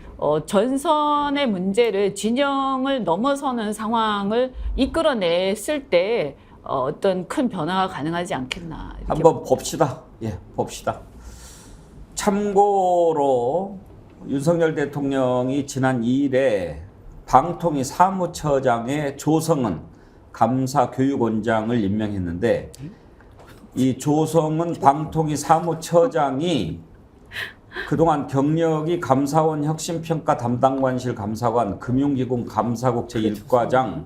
전선의 문제를 진영을 넘어서는 상황을 이끌어냈을 때 어떤 큰 변화가 가능하지 않겠나. 한번 봅시다. 예, 봅시다. 참고로 윤석열 대통령이 지난 2일에 방통위 사무처장에 조성은 감사교육원장을 임명했는데 이 조성은 방통위 사무처장이 그동안 경력이 감사원 혁신평가 담당관실 감사관, 금융기금 감사국 제1과장,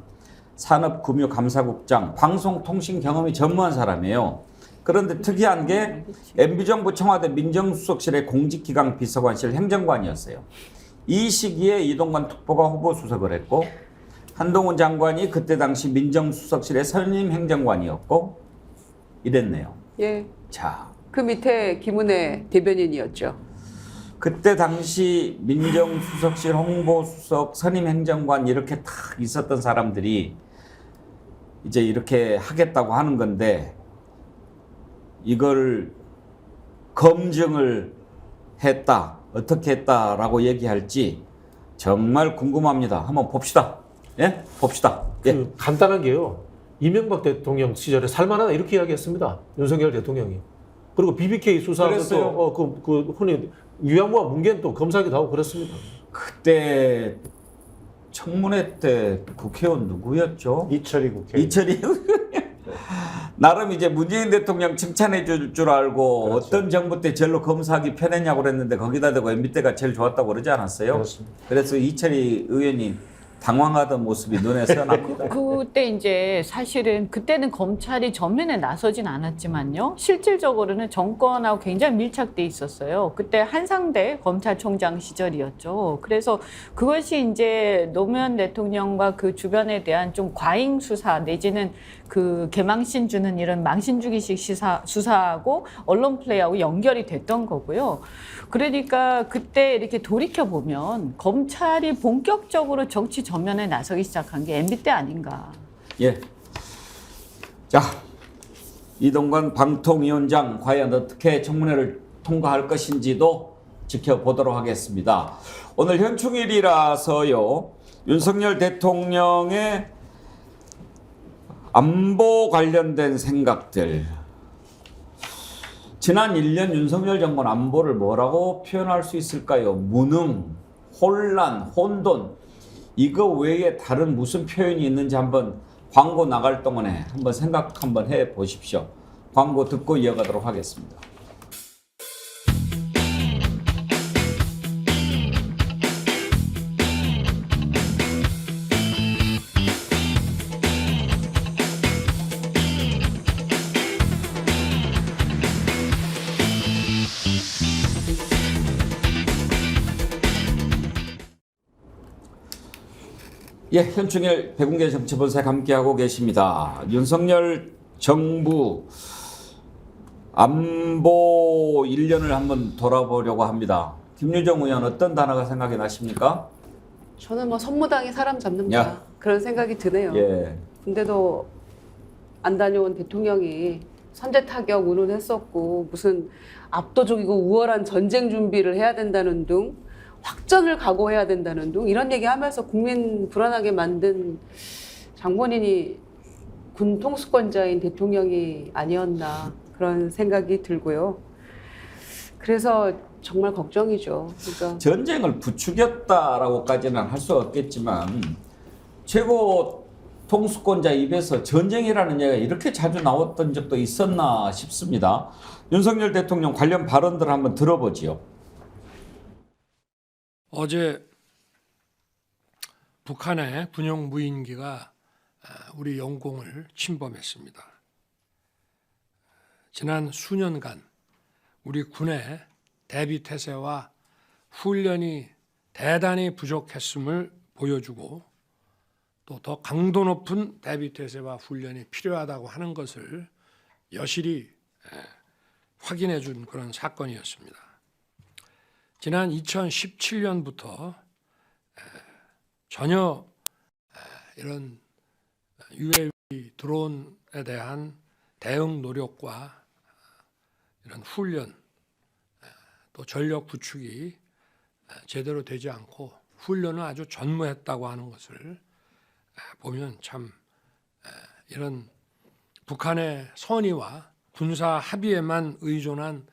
산업금융감사국장, 방송통신 경험이 전무한 사람이에요. 그런데 특이한 게 MB정부 청와대 민정수석실의 공직기강 비서관실 행정관이었어요. 이 시기에 이동관 특보가 후보수석을 했고 한동훈 장관이 그때 당시 민정수석실의 선임 행정관이었고 이랬네요. 예. 자, 그 밑에 김은혜 대변인이었죠. 그때 당시 민정수석실 홍보수석 선임 행정관 이렇게 딱 있었던 사람들이 이제 이렇게 하겠다고 하는 건데 이걸 검증을 했다, 어떻게 했다라고 얘기할지 정말 궁금합니다. 한번 봅시다. 예? 봅시다. 예. 그 간단한 게요. 이명박 대통령 시절에 살만하다 이렇게 이야기했습니다. 윤석열 대통령이. 그리고 BBK 수사도 그 흔히 위안부와 문개는 또 검사기도 하고 그랬습니다. 그때 청문회 때 국회의원 누구였죠? 이철희 국회의원. 이철희 나름 이제 문재인 대통령 칭찬해 줄 줄 알고 그렇죠. 어떤 정부 때 제일로 검사하기 편했냐고 그랬는데 거기다 대고 MB 때가 제일 좋았다고 그러지 않았어요? 그렇습니다. 그래서 이철희 의원이 당황하던 모습이 눈에 선합니다. 그때 이제 사실은 그때는 검찰이 전면에 나서진 않았지만요. 실질적으로는 정권하고 굉장히 밀착돼 있었어요. 그때 한상대 검찰총장 시절이었죠. 그래서 그것이 이제 노무현 대통령과 그 주변에 대한 좀 과잉 수사 내지는 그 개망신 주는 이런 망신 주기식 수사하고 언론 플레이하고 연결이 됐던 거고요. 그러니까 그때 이렇게 돌이켜 보면 검찰이 본격적으로 정치 전면에 나서기 시작한 게 MB 때 아닌가. 예. 자, 이동관 방통위원장 과연 어떻게 청문회를 통과할 것인지도 지켜보도록 하겠습니다. 오늘 현충일이라서요. 윤석열 대통령의 안보 관련된 생각들. 지난 1년 윤석열 정권 안보를 뭐라고 표현할 수 있을까요? 무능, 혼란, 혼돈. 이거 외에 다른 무슨 표현이 있는지 한번 광고 나갈 동안에 한번 생각 한번 해 보십시오. 광고 듣고 이어가도록 하겠습니다. 예, 현충일 백운계 정치본색 함께하고 계십니다. 윤석열 정부 안보 1년을 한번 돌아보려고 합니다. 김유정 의원 어떤 단어가 생각이 나십니까? 저는 뭐 선무당이 사람 잡는다 야. 그런 생각이 드네요. 예, 근데도 안 다녀온 대통령이 선제 타격 운운했었고 무슨 압도적이고 우월한 전쟁 준비를 해야 된다는 등 확전을 각오해야 된다는 등 이런 얘기하면서 국민 불안하게 만든 장본인이 군 통수권자인 대통령이 아니었나 그런 생각이 들고요. 그래서 정말 걱정이죠. 그러니까 전쟁을 부추겼다라고까지는 할 수 없겠지만 최고 통수권자 입에서 전쟁이라는 얘기가 이렇게 자주 나왔던 적도 있었나 싶습니다. 윤석열 대통령 관련 발언들 한번 들어보지요. 어제 북한의 군용 무인기가 우리 영공을 침범했습니다. 지난 수년간 우리 군의 대비 태세와 훈련이 대단히 부족했음을 보여주고 또 더 강도 높은 대비 태세와 훈련이 필요하다고 하는 것을 여실히 확인해 준 그런 사건이었습니다. 지난 2017년부터 전혀 이런 UAV 드론에 대한 대응 노력과 이런 훈련 또 전력 구축이 제대로 되지 않고 훈련을 아주 전무했다고 하는 것을 보면 참 이런 북한의 선의와 군사 합의에만 의존한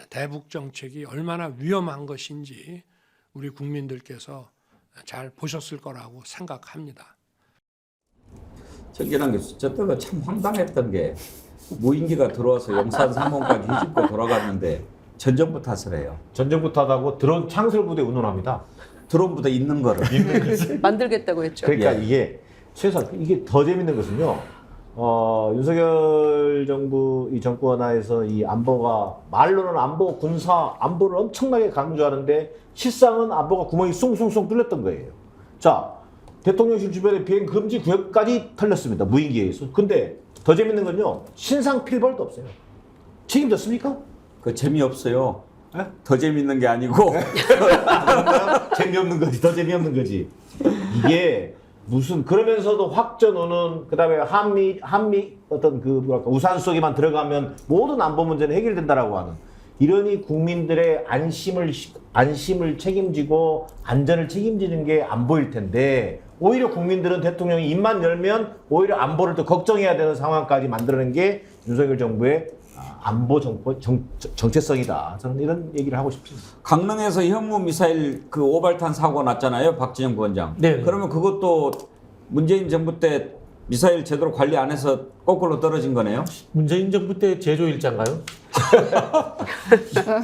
대북 정책이 얼마나 위험한 것인지 우리 국민들께서 잘 보셨을 거라고 생각합니다. 정진환 교수, 저 때가 참 황당했던 게 무인기가 들어와서 용산 상공까지 휘집고 돌아갔는데 전정부 탓을 해요. 전쟁부 탓하고 드론 창설 부대 운운합니다. 드론부터 있는 거를. 만들겠다고 했죠. 그러니까 예. 이게 최소한 이게 더 재밌는 것은요. 윤석열 정부 이 정권 하에서 이 안보가 말로는 안보 군사 안보를 엄청나게 강조하는데 실상은 안보가 구멍이 숭숭숭 뚫렸던 거예요. 자, 대통령실 주변에 비행 금지 구역까지 털렸습니다. 무인기에 의해서. 근데 더 재밌는 건요. 신상 필벌도 없어요. 책임졌습니까? 그 재미없어요. 에? 더 재밌는 게 아니고 재미없는 거지. 더 재미없는 거지. 이게 무슨 그러면서도 확전 오는 그다음에 한미 어떤 그 뭐랄까 우산 속에만 들어가면 모든 안보 문제는 해결된다라고 하는 이러니 국민들의 안심을 책임지고 안전을 책임지는 게 안보일 텐데 오히려 국민들은 대통령이 입만 열면 오히려 안보를 더 걱정해야 되는 상황까지 만들어낸 게 윤석열 정부의 안보 정체성이다. 저는 이런 얘기를 하고 싶습니다. 강릉에서 현무 미사일 그 오발탄 사고 났잖아요, 박진영 부원장. 네. 그러면 그것도 문재인 정부 때 미사일 제대로 관리 안 해서 거꾸로 떨어진 거네요. 문재인 정부 때 제조일자인가요?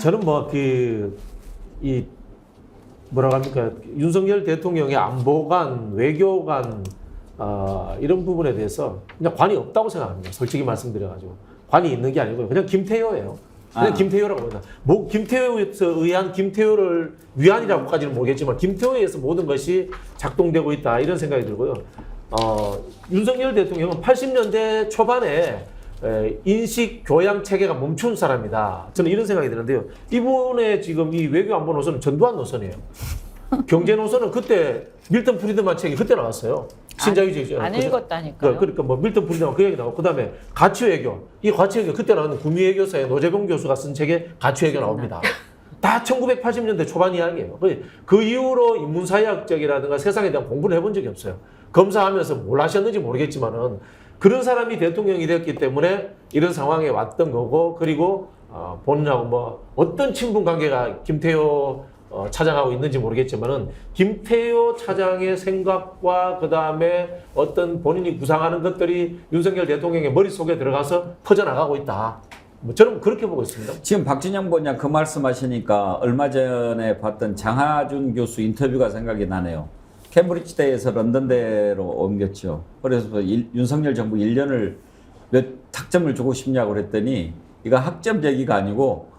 저는 뭐 이 뭐라고 합니까? 윤석열 대통령의 안보관, 외교관 이런 부분에 대해서 그냥 관이 없다고 생각합니다. 솔직히 말씀드려가지고 관이 있는 게 아니고요. 그냥 김태효예요. 그냥 김태효라고 봅니다. 뭐 김태효에 의한 김태효를 위안이라고까지는 모르겠지만 김태효에 의해서 모든 것이 작동되고 있다 이런 생각이 들고요. 윤석열 대통령은 80년대 초반에 인식 교양 체계가 멈춘 사람이다. 저는 이런 생각이 드는데요. 이분의 지금 이 외교 안보 노선은 전두환 노선이에요. 경제 노선은 그때 밀턴 프리드만 책이 그때 나왔어요. 신자유주의. 안 읽었다니까요. 그러니까 뭐 밀턴 프리드만 그 얘기 나오고 그다음에 가치 외교. 이 가치 외교 그때 나오는 구미외교사의 노재봉 교수가 쓴 책에 가치 외교 나옵니다. 다 1980년대 초반 이야기예요. 그 이후로 인문사회학적이라든가 세상에 대한 공부를 해본 적이 없어요. 검사하면서 뭘 하셨는지 모르겠지만은 그런 사람이 대통령이 됐기 때문에 이런 상황에 왔던 거고 그리고 본인하고 뭐 어떤 친분 관계가 김태효 차장하고 있는지 모르겠지만은 김태효 차장의 생각과 그 다음에 어떤 본인이 구상하는 것들이 윤석열 대통령의 머릿속에 들어가서 퍼져나가고 있다. 뭐 저는 그렇게 보고 있습니다. 지금 박진영 본장 그 말씀하시니까 얼마 전에 봤던 장하준 교수 인터뷰가 생각이 나네요. 캠브리지대에서 런던대로 옮겼죠. 그래서 윤석열 정부 1년을 몇 학점을 주고 싶냐고 그랬더니 이거 학점 얘기가 아니고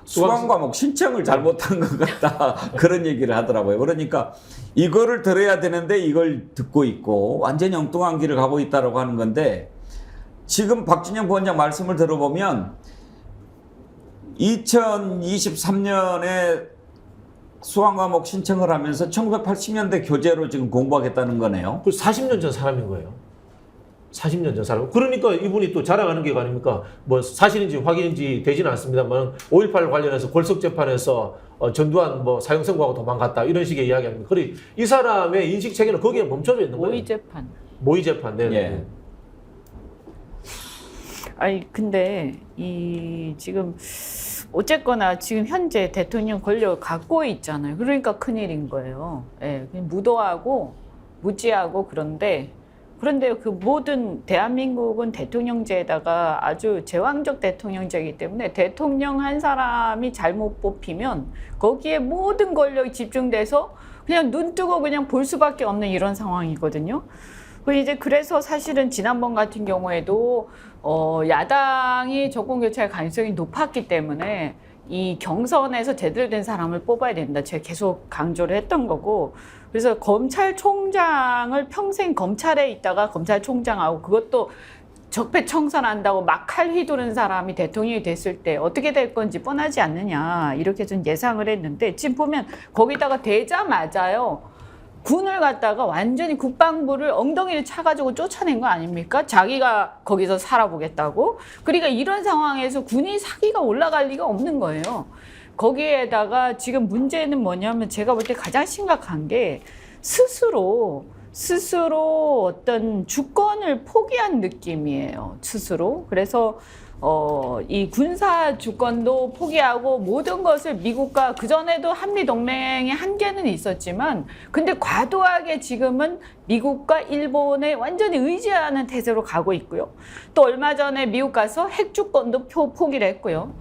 수강 과목 신청을 잘못한 것 같다. 그런 얘기를 하더라고요. 그러니까 이거를 들어야 되는데 이걸 듣고 있고 완전히 엉뚱한 길을 가고 있다고 하는 건데 지금 박진영 부원장 말씀을 들어보면 2023년에 수강 과목 신청을 하면서 1980년대 교재로 지금 공부하겠다는 거네요. 그 40년 전 사람인 거예요. 40년 전 사람. 그러니까 이분이 또 자랑하는 게 아닙니까? 뭐 사실인지 확인인지 되지는 않습니다만 5.18 관련해서 골석 재판에서 전두환 뭐 사형선고하고 도망갔다 이런 식의 이야기 아닙니까? 그래 이 사람의 인식 체계는 거기에 멈춰져 있는 거예요. 모의 재판. 네. 예. 아니 근데 이 지금 어쨌거나 지금 현재 대통령 권력을 갖고 있잖아요. 그러니까 큰일인 거예요. 예, 그냥 무도하고 무지하고 그런데 그 모든 대한민국은 대통령제에다가 아주 제왕적 대통령제이기 때문에 대통령 한 사람이 잘못 뽑히면 거기에 모든 권력이 집중돼서 그냥 눈 뜨고 그냥 볼 수밖에 없는 이런 상황이거든요. 그래서 사실은 지난번 같은 경우에도 야당이 정권 교체할 가능성이 높았기 때문에 이 경선에서 제대로 된 사람을 뽑아야 된다. 제가 계속 강조를 했던 거고. 그래서 검찰총장을 평생 검찰에 있다가 검찰총장하고 그것도 적폐청산한다고 막 칼 휘두른 사람이 대통령이 됐을 때 어떻게 될 건지 뻔하지 않느냐. 이렇게 좀 예상을 했는데 지금 보면 거기다가 되자마자요. 군을 갖다가 완전히 국방부를 엉덩이를 차가지고 쫓아낸 거 아닙니까? 자기가 거기서 살아보겠다고. 그러니까 이런 상황에서 군이 사기가 올라갈 리가 없는 거예요. 거기에다가 지금 문제는 뭐냐면 제가 볼 때 가장 심각한 게 스스로 어떤 주권을 포기한 느낌이에요. 스스로. 그래서 이 군사 주권도 포기하고 모든 것을 미국과 그전에도 한미동맹의 한계는 있었지만 근데 과도하게 지금은 미국과 일본에 완전히 의지하는 태세로 가고 있고요. 또 얼마 전에 미국 가서 핵 주권도 포기를 했고요.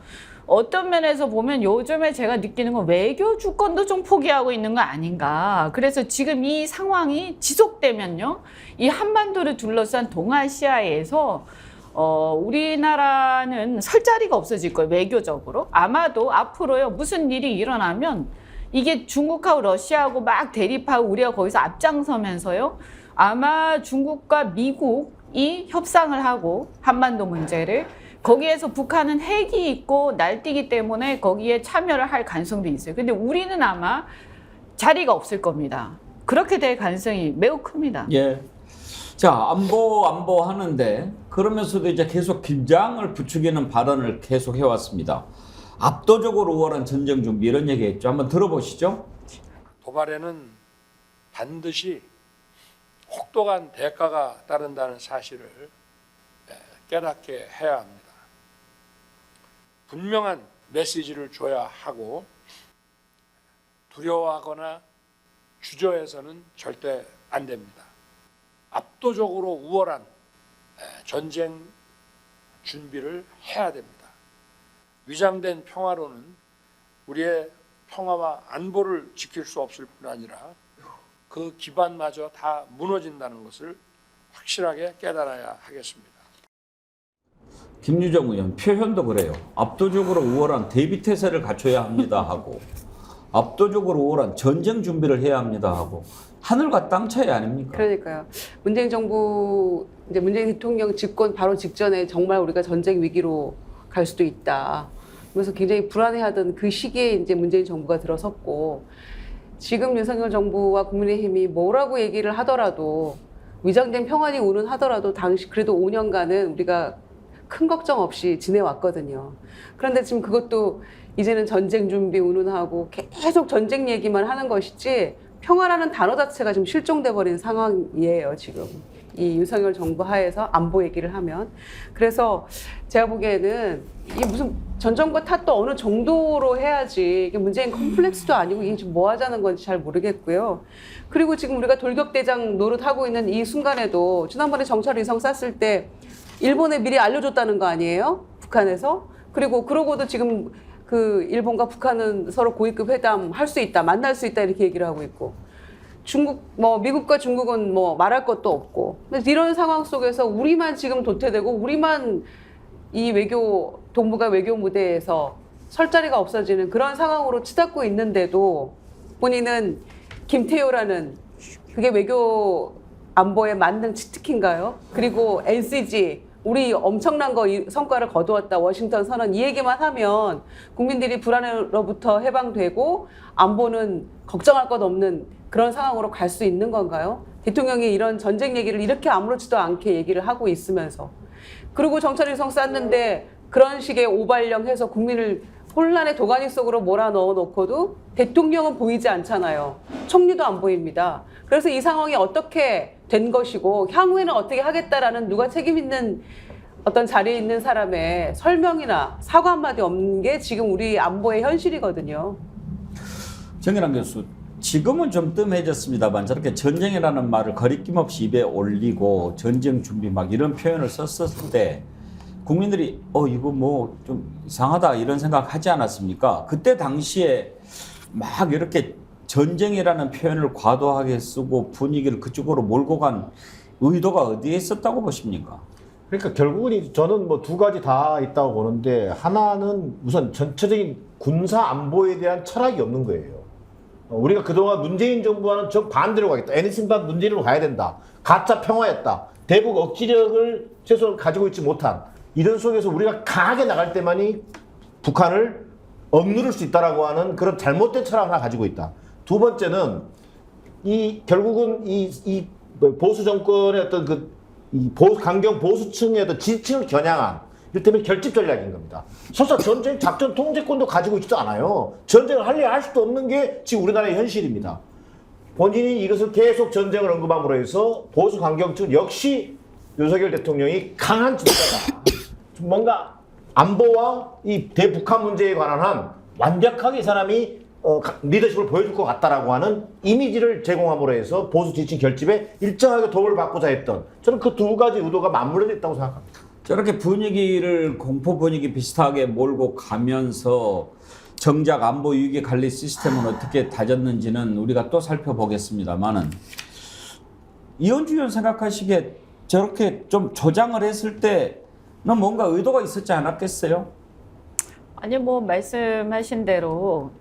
어떤 면에서 보면 요즘에 제가 느끼는 건 외교 주권도 좀 포기하고 있는 거 아닌가. 그래서 지금 이 상황이 지속되면요. 이 한반도를 둘러싼 동아시아에서 우리나라는 설 자리가 없어질 거예요. 외교적으로. 아마도 앞으로요. 무슨 일이 일어나면 이게 중국하고 러시아하고 막 대립하고 우리가 거기서 앞장서면서요. 아마 중국과 미국이 협상을 하고 한반도 문제를 거기에서 북한은 핵이 있고 날뛰기 때문에 거기에 참여를 할 가능성도 있어요. 근데 우리는 아마 자리가 없을 겁니다. 그렇게 될 가능성이 매우 큽니다. 예. 자, 안보 하는데 그러면서도 이제 계속 긴장을 부추기는 발언을 계속 해왔습니다. 압도적으로 우월한 전쟁 준비 이런 얘기했죠. 한번 들어보시죠. 도발에는 반드시 혹독한 대가가 따른다는 사실을 깨닫게 해야 합니다. 분명한 메시지를 줘야 하고 두려워하거나 주저해서는 절대 안 됩니다. 압도적으로 우월한 전쟁 준비를 해야 됩니다. 위장된 평화로는 우리의 평화와 안보를 지킬 수 없을 뿐 아니라 그 기반마저 다 무너진다는 것을 확실하게 깨달아야 하겠습니다. 김유정 의원 표현도 그래요. 압도적으로 우월한 대비태세를 갖춰야 합니다 하고 압도적으로 우월한 전쟁 준비를 해야 합니다 하고 하늘과 땅 차이 아닙니까? 그러니까요. 문재인 정부, 이제 문재인 대통령 집권 바로 직전에 정말 우리가 전쟁 위기로 갈 수도 있다. 그래서 굉장히 불안해하던 그 시기에 이제 문재인 정부가 들어섰고, 지금 윤석열 정부와 국민의힘이 뭐라고 얘기를 하더라도, 위장된 평안이 운운하더라도 당시 그래도 5년간은 우리가 큰 걱정 없이 지내왔거든요. 그런데 지금 그것도 이제는 전쟁 준비 운운하고 계속 전쟁 얘기만 하는 것이지, 평화라는 단어 자체가 지금 실종돼 버린 상황이에요, 지금. 이 윤석열 정부 하에서 안보 얘기를 하면. 그래서 제가 보기에는 이게 무슨 전정과 탓도 어느 정도로 해야지, 이게 문재인 컴플렉스도 아니고 이게 지금 뭐 하자는 건지 잘 모르겠고요. 그리고 지금 우리가 돌격대장 노릇하고 있는 이 순간에도 지난번에 정찰 위성 쐈을 때 일본에 미리 알려줬다는 거 아니에요? 북한에서. 그리고 그러고도 지금 그 일본과 북한은 서로 고위급 회담 할 수 있다, 만날 수 있다 이렇게 얘기를 하고 있고, 중국 뭐 미국과 중국은 뭐 말할 것도 없고, 이런 상황 속에서 우리만 지금 도태되고 우리만 이 외교 동북아 외교 무대에서 설 자리가 없어지는 그런 상황으로 치닫고 있는데도 본인은 김태효라는 그게 외교 안보의 만능 치트키인가요? 그리고 NCG 우리 엄청난 거 성과를 거두었다, 워싱턴 선언, 이 얘기만 하면 국민들이 불안으로부터 해방되고 안보는 걱정할 것 없는 그런 상황으로 갈 수 있는 건가요? 대통령이 이런 전쟁 얘기를 이렇게 아무렇지도 않게 얘기를 하고 있으면서, 그리고 정찰위성 쐈는데 그런 식의 오발령 해서 국민을 혼란의 도가니 속으로 몰아넣어 놓고도 대통령은 보이지 않잖아요. 총리도 안 보입니다. 그래서 이 상황이 어떻게 된 것이고 향후에는 어떻게 하겠다라는 누가 책임 있는 어떤 자리에 있는 사람의 설명이나 사과 한마디 없는 게 지금 우리 안보의 현실이거든요. 정일환 교수, 지금은 좀 뜸해졌습니다만 저렇게 전쟁이라는 말을 거리낌 없이 입에 올리고 전쟁 준비 막 이런 표현을 썼을 때 국민들이 이거 뭐 좀 이상하다 이런 생각 하지 않았습니까? 그때 당시에 막 이렇게 전쟁이라는 표현을 과도하게 쓰고 분위기를 그쪽으로 몰고 간 의도가 어디에 있었다고 보십니까? 그러니까 결국은 저는 뭐 두 가지 다 있다고 보는데, 하나는 우선 전체적인 군사 안보에 대한 철학이 없는 거예요. 우리가 그동안 문재인 정부와는 정반대로 가겠다. 애니슨반 문재인으로 가야 된다. 가짜 평화였다. 대북 억지력을 최소한 가지고 있지 못한 이런 속에서 우리가 강하게 나갈 때만이 북한을 억누를 수 있다라고 하는 그런 잘못된 철학을 하나 가지고 있다. 두 번째는 결국은 이 보수 정권의 어떤 강경 보수층의 어떤 지지층을 겨냥한 이를테면 결집 전략인 겁니다. 설사 전쟁 작전 통제권도 가지고 있지도 않아요. 전쟁을 할 수도 없는 게 지금 우리나라의 현실입니다. 본인이 이것을 계속 전쟁을 언급함으로 해서 보수 강경층 역시 윤석열 대통령이 강한 지도자다. 뭔가 안보와 이 대북한 문제에 관한 한 완벽하게 이 사람이 리더십을 보여줄 것 같다라고 하는 이미지를 제공함으로 해서 보수 지지층 결집에 일정하게 도움을 받고자 했던, 저는 그 두 가지 의도가 맞물려 있다고 생각합니다. 저렇게 분위기를 공포 분위기 비슷하게 몰고 가면서 정작 안보 위기 관리 시스템은 어떻게 다졌는지는 우리가 또 살펴보겠습니다만은, 이현주 의원 생각하시기에 저렇게 좀 조장을 했을 때는 뭔가 의도가 있었지 않았겠어요? 아니 뭐 말씀하신 대로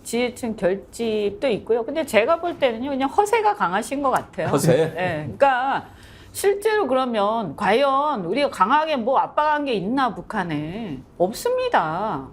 지지층 결집도 있고요. 근데 제가 볼 때는요, 그냥 허세가 강하신 것 같아요. 허세? 네, 그러니까 실제로 그러면 과연 우리가 강하게 뭐 압박한 게 있나 북한에? 없습니다.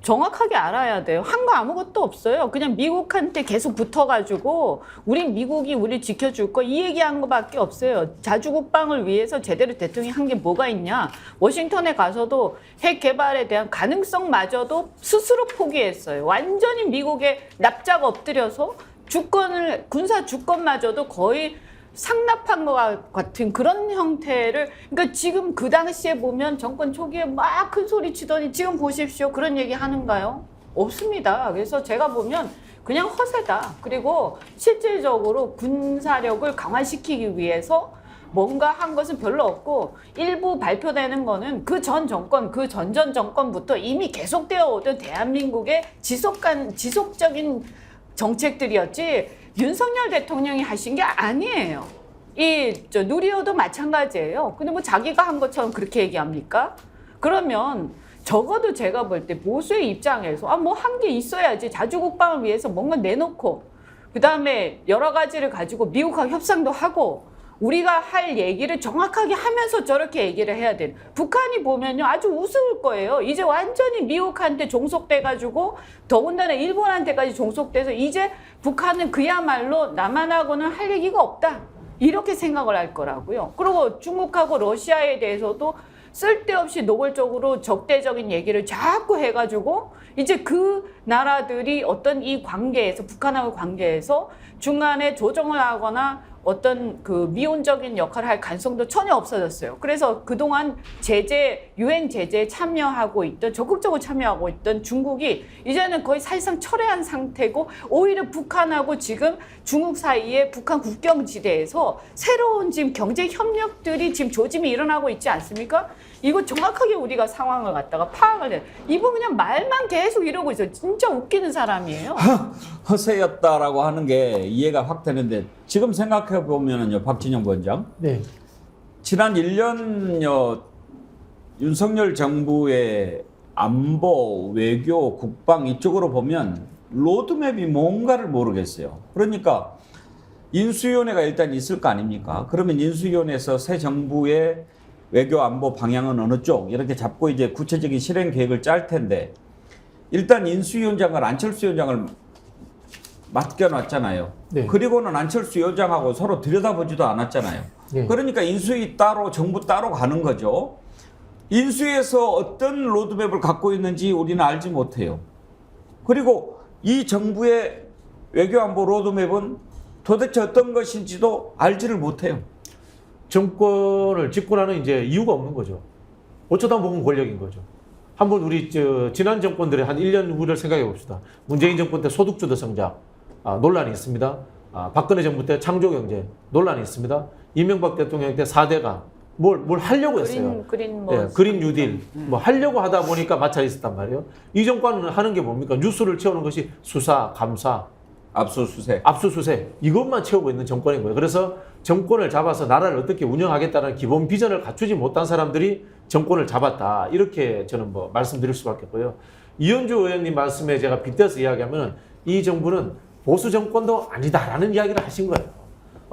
정확하게 알아야 돼요. 한 거 아무것도 없어요. 그냥 미국한테 계속 붙어가지고 우린 미국이 우리 지켜줄 거 이 얘기한 거밖에 없어요. 자주국방을 위해서 제대로 대통령이 한 게 뭐가 있냐. 워싱턴에 가서도 핵 개발에 대한 가능성마저도 스스로 포기했어요. 완전히 미국에 납작 엎드려서 주권을, 군사 주권마저도 거의 상납한 것 같은 그런 형태를, 그러니까 지금 그 당시에 보면 정권 초기에 막 큰 소리 치더니 지금 보십시오. 그런 얘기 하는가요? 없습니다. 그래서 제가 보면 그냥 허세다. 그리고 실질적으로 군사력을 강화시키기 위해서 뭔가 한 것은 별로 없고 일부 발표되는 거는 그 전 정권, 그 전전 정권부터 이미 계속되어 오던 대한민국의 지속적인 정책들이었지 윤석열 대통령이 하신 게 아니에요. 누리호도 마찬가지예요. 근데 뭐 자기가 한 것처럼 그렇게 얘기합니까? 그러면 적어도 제가 볼 때 보수의 입장에서 뭐 한 게 있어야지. 자주국방을 위해서 뭔가 내놓고 그다음에 여러 가지를 가지고 미국하고 협상도 하고 우리가 할 얘기를 정확하게 하면서 저렇게 얘기를 해야 돼요. 북한이 보면요 아주 우스울 거예요. 이제 완전히 미국한테 종속돼가지고 더군다나 일본한테까지 종속돼서 이제 북한은 그야말로 남한하고는 할 얘기가 없다. 이렇게 생각을 할 거라고요. 그리고 중국하고 러시아에 대해서도 쓸데없이 노골적으로 적대적인 얘기를 자꾸 해가지고 이제 그 나라들이 어떤 이 관계에서 북한하고 관계에서 중간에 조정을 하거나 어떤 그 미온적인 역할을 할 가능성도 전혀 없어졌어요. 그래서 그동안 유엔 제재에 참여하고 있던, 적극적으로 참여하고 있던 중국이 이제는 거의 사실상 철회한 상태고 오히려 북한하고 지금 중국 사이에 북한 국경지대에서 새로운 지금 경제 협력들이 지금 조짐이 일어나고 있지 않습니까? 이거 정확하게 우리가 상황을 갖다가 파악을 해. 이분 그냥 말만 계속 이러고 있어요. 진짜 웃기는 사람이에요. 허세였다라고 하는 게 이해가 확 되는데 지금 생각해 보면은요, 박진영 원장. 네. 지난 1년 윤석열 정부의 안보, 외교, 국방 이쪽으로 보면 로드맵이 뭔가를 모르겠어요. 그러니까 인수위원회가 일단 있을 거 아닙니까? 그러면 인수위원회에서 새 정부의 외교 안보 방향은 어느 쪽 이렇게 잡고 이제 구체적인 실행 계획을 짤 텐데 일단 인수위원장을 안철수 위원장을 맡겨놨잖아요. 네. 그리고는 안철수 위원장하고 서로 들여다보지도 않았잖아요. 네. 그러니까 인수위 따로 정부 따로 가는 거죠. 인수위에서 어떤 로드맵을 갖고 있는지 우리는 알지 못해요. 그리고 이 정부의 외교안보 로드맵은 도대체 어떤 것인지도 알지를 못해요. 정권을 집권하는 이제 이유가 없는 거죠. 어쩌다 보면 권력인 거죠. 한번 우리 지난 정권들의 한 1년 후를 생각해 봅시다. 문재인 정권 때 소득주도 성장 논란이 있습니다. 박근혜 정부 때 창조경제 논란이 있습니다. 이명박 대통령 때 4대가 뭘 하려고 했어요. 그린 뉴딜 뭐 하려고 하다 보니까 마찰이 있었단 말이에요. 이 정권은 하는 게 뭡니까? 뉴스를 채우는 것이 수사, 감사, 압수수색 이것만 채우고 있는 정권인 거예요. 그래서 정권을 잡아서 나라를 어떻게 운영하겠다는 기본 비전을 갖추지 못한 사람들이 정권을 잡았다. 이렇게 저는 뭐 말씀드릴 수밖에 없고요. 이현주 의원님 말씀에 제가 빗대서 이야기하면 이 정부는 보수 정권도 아니다라는 이야기를 하신 거예요.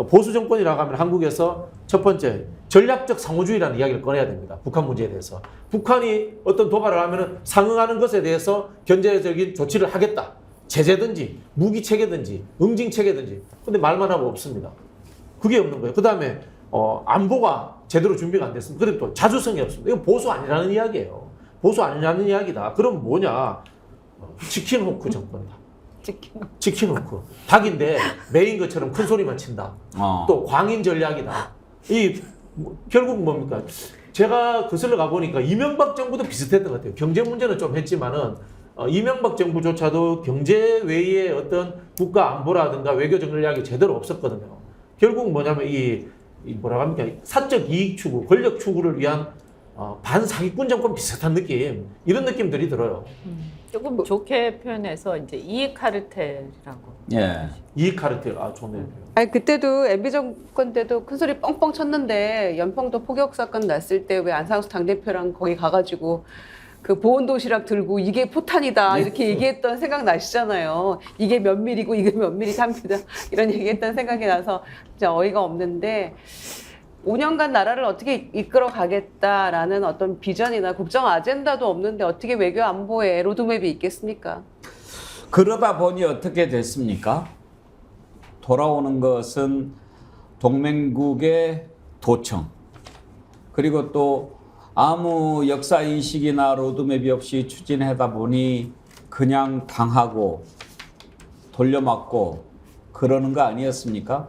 보수 정권이라고 하면 한국에서 첫 번째 전략적 상호주의라는 이야기를 꺼내야 됩니다. 북한 문제에 대해서. 북한이 어떤 도발을 하면 상응하는 것에 대해서 경제적인 조치를 하겠다. 제재든지 무기 체계든지 응징 체계든지. 근데 말만 하고 없습니다. 그게 없는 거예요. 그 다음에 안보가 제대로 준비가 안 됐습니다. 그리고 또 자주성이 없습니다. 이건 보수 아니라는 이야기예요. 보수 아니라는 이야기다. 그럼 뭐냐? 치킨 호크 정권이다. 치킨 호크. 닭인데 매인 것처럼 큰 소리만 친다. 또 광인 전략이다. 결국 뭡니까? 제가 거슬러 가보니까 이명박 정부도 비슷했던 것 같아요. 경제 문제는 좀 했지만은 이명박 정부조차도 경제 외의 어떤 국가 안보라든가 외교 전략이 제대로 없었거든요. 결국 뭐냐면 뭐라고 합니까? 사적 이익 추구, 권력 추구를 위한 반사기꾼 정권 비슷한 느낌, 이런 느낌들이 들어요. 조금 좋게 표현해서 이제 이익 카르텔이라고. 예. 이익 카르텔, 좋네요. 아니 그때도 MB 정권 때도 큰 소리 뻥뻥 쳤는데 연평도 포격 사건 났을 때 왜 안상수 당대표랑 거기 가가지고 그 보온도시락 들고 이게 포탄이다 이렇게 얘기했던 생각 나시잖아요. 이게 몇 밀이고 이게 몇 밀이 삽니다. 이런 얘기했던 생각이 나서 진짜 어이가 없는데 5년간 나라를 어떻게 이끌어 가겠다라는 어떤 비전이나 국정 아젠다도 없는데 어떻게 외교 안보에 로드맵이 있겠습니까? 그러다 보니 어떻게 됐습니까? 돌아오는 것은 동맹국의 도청, 그리고 또 아무 역사인식이나 로드맵이 없이 추진하다 보니 그냥 당하고 돌려맞고 그러는 거 아니었습니까?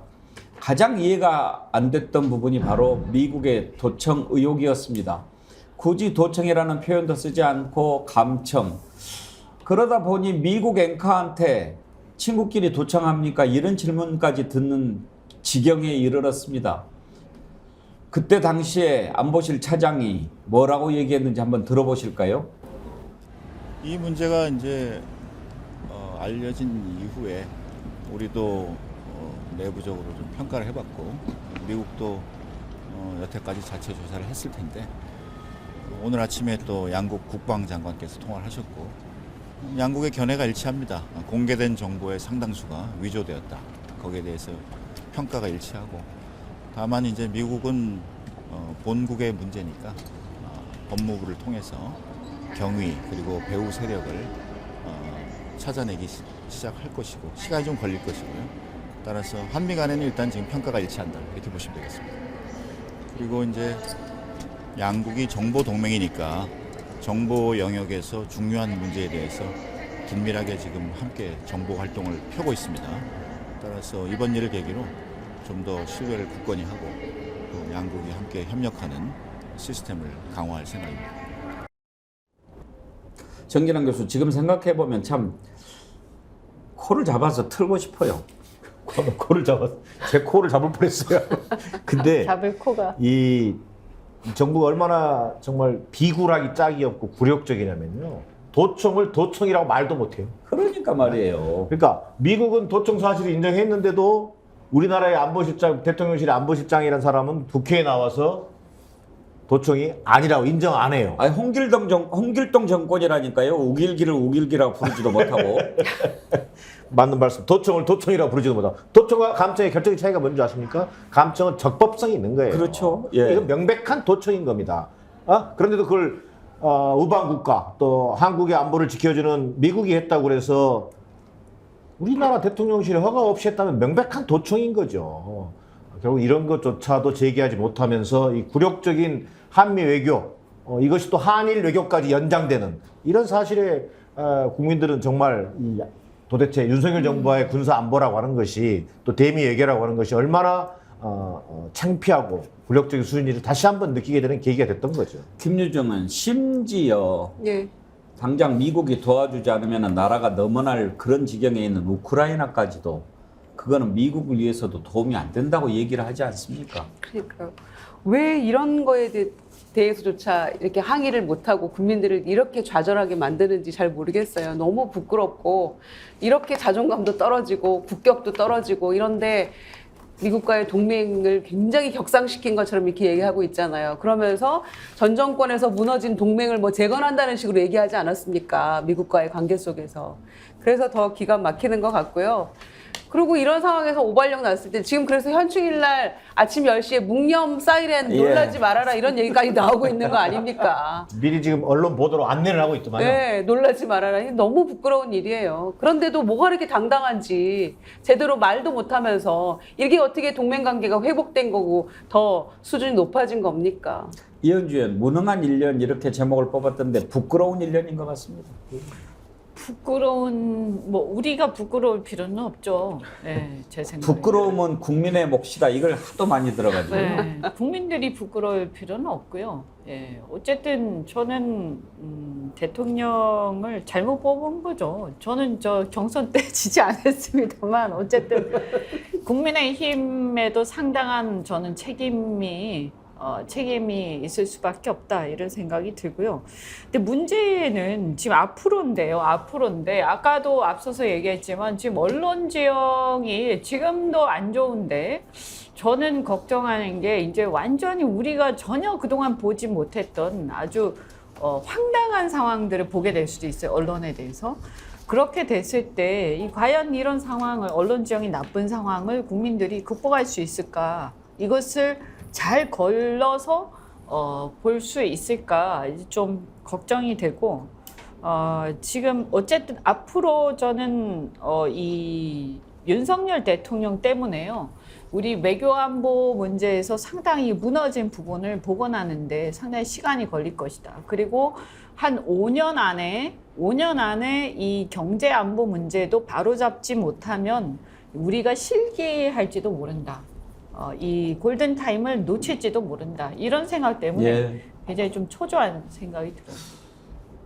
가장 이해가 안 됐던 부분이 바로 미국의 도청 의혹이었습니다. 굳이 도청이라는 표현도 쓰지 않고 감청. 그러다 보니 미국 앵커한테 친구끼리 도청합니까? 이런 질문까지 듣는 지경에 이르렀습니다. 그때 당시에 안보실 차장이 뭐라고 얘기했는지 한번 들어보실까요? 이 문제가 이제 알려진 이후에 우리도 내부적으로 좀 평가를 해봤고 미국도 여태까지 자체 조사를 했을 텐데 오늘 아침에 또 양국 국방장관께서 통화를 하셨고 양국의 견해가 일치합니다. 공개된 정보의 상당수가 위조되었다. 거기에 대해서 평가가 일치하고 다만 이제 미국은 본국의 문제니까 법무부를 통해서 경위 그리고 배후 세력을 찾아내기 시작할 것이고 시간이 좀 걸릴 것이고요. 따라서 한미 간에는 일단 지금 평가가 일치한다 이렇게 보시면 되겠습니다. 그리고 이제 양국이 정보 동맹이니까 정보 영역에서 중요한 문제에 대해서 긴밀하게 지금 함께 정보 활동을 펴고 있습니다. 따라서 이번 일을 계기로 좀 더 신뢰를 굳건히 하고 또 양국이 함께 협력하는 시스템을 강화할 생각입니다. 정진환 교수, 지금 생각해보면 참 코를 잡아서 틀고 싶어요. 코를 잡았어. 제 코를 잡을 뻔했어요. 근데 잡을 코가. 이 정부가 얼마나 정말 비굴하기 짝이 없고 굴욕적이냐면요. 도청을 도청이라고 말도 못해요. 그러니까 말이에요. 그러니까 미국은 도청 사실을 인정했는데도 우리나라의 안보실장, 대통령실의 안보실장이라는 사람은 국회에 나와서 도청이 아니라고 인정 안 해요. 아니, 홍길동 정권이라니까요. 우길기를 우길기라고 부르지도 못하고. 맞는 말씀. 도청을 도청이라고 부르지도 못하고. 도청과 감청의 결정의 차이가 뭔지 아십니까? 감청은 적법성이 있는 거예요. 그렇죠. 예. 이건 명백한 도청인 겁니다. 그런데도 그걸 우방국가 또 한국의 안보를 지켜주는 미국이 했다고 그래서 우리나라 대통령실이 허가 없이 했다면 명백한 도청인 거죠. 결국 이런 것조차도 제기하지 못하면서 이 굴욕적인 한미 외교, 이것이 또 한일 외교까지 연장되는 이런 사실에 국민들은 정말 도대체 윤석열 정부와의 군사 안보라고 하는 것이 또 대미 외교라고 하는 것이 얼마나 창피하고 굴욕적인 수준인지를 다시 한번 느끼게 되는 계기가 됐던 거죠. 김유정은 심지어 예. 당장 미국이 도와주지 않으면 나라가 넘어날 그런 지경에 있는 우크라이나까지도 그거는 미국을 위해서도 도움이 안 된다고 얘기를 하지 않습니까? 그러니까요. 왜 이런 거에 대해서조차 이렇게 항의를 못하고 국민들을 이렇게 좌절하게 만드는지 잘 모르겠어요. 너무 부끄럽고 이렇게 자존감도 떨어지고 국격도 떨어지고 이런데 미국과의 동맹을 굉장히 격상시킨 것처럼 이렇게 얘기하고 있잖아요. 그러면서 전 정권에서 무너진 동맹을 뭐 재건한다는 식으로 얘기하지 않았습니까? 미국과의 관계 속에서. 그래서 더 기가 막히는 것 같고요. 그리고 이런 상황에서 오발령 났을 때 지금 그래서 현충일 날 아침 10시에 묵념 사이렌 놀라지 말아라 이런 얘기까지 나오고 있는 거 아닙니까? 미리 지금 언론 보도로 안내를 하고 있더만요. 네, 놀라지 말아라. 너무 부끄러운 일이에요. 그런데도 뭐가 이렇게 당당한지 제대로 말도 못하면서 이게 어떻게 동맹관계가 회복된 거고 더 수준이 높아진 겁니까? 이현주 의원, 무능한 1년 이렇게 제목을 뽑았던데 부끄러운 1년인 것 같습니다. 뭐 우리가 부끄러울 필요는 없죠. 네, 제 생각에. 부끄러움은 국민의 몫이다. 이걸 하도 많이 들어가지고. 네, 국민들이 부끄러울 필요는 없고요. 예, 어쨌든 저는 대통령을 잘못 뽑은 거죠. 저는 저 경선 때 지지 않았습니다만 어쨌든 국민의힘에도 상당한 저는 책임이 있을 수밖에 없다 이런 생각이 들고요. 근데 문제는 지금 앞으로인데 아까도 앞서서 얘기했지만 지금 언론 지형이 지금도 안 좋은데 저는 걱정하는 게 이제 완전히 우리가 전혀 그동안 보지 못했던 아주 황당한 상황들을 보게 될 수도 있어요. 언론에 대해서. 그렇게 됐을 때 과연 이런 상황을 언론 지형이 나쁜 상황을 국민들이 극복할 수 있을까? 이것을 잘 걸러서 볼 수 있을까 좀 걱정이 되고 지금 어쨌든 앞으로 저는 이 윤석열 대통령 때문에요. 우리 외교안보 문제에서 상당히 무너진 부분을 복원하는데 상당히 시간이 걸릴 것이다. 그리고 한 5년 안에 이 경제안보 문제도 바로잡지 못하면 우리가 실기할지도 모른다. 이 골든타임을 놓칠지도 모른다. 이런 생각 때문에 예. 굉장히 좀 초조한 생각이 들어요.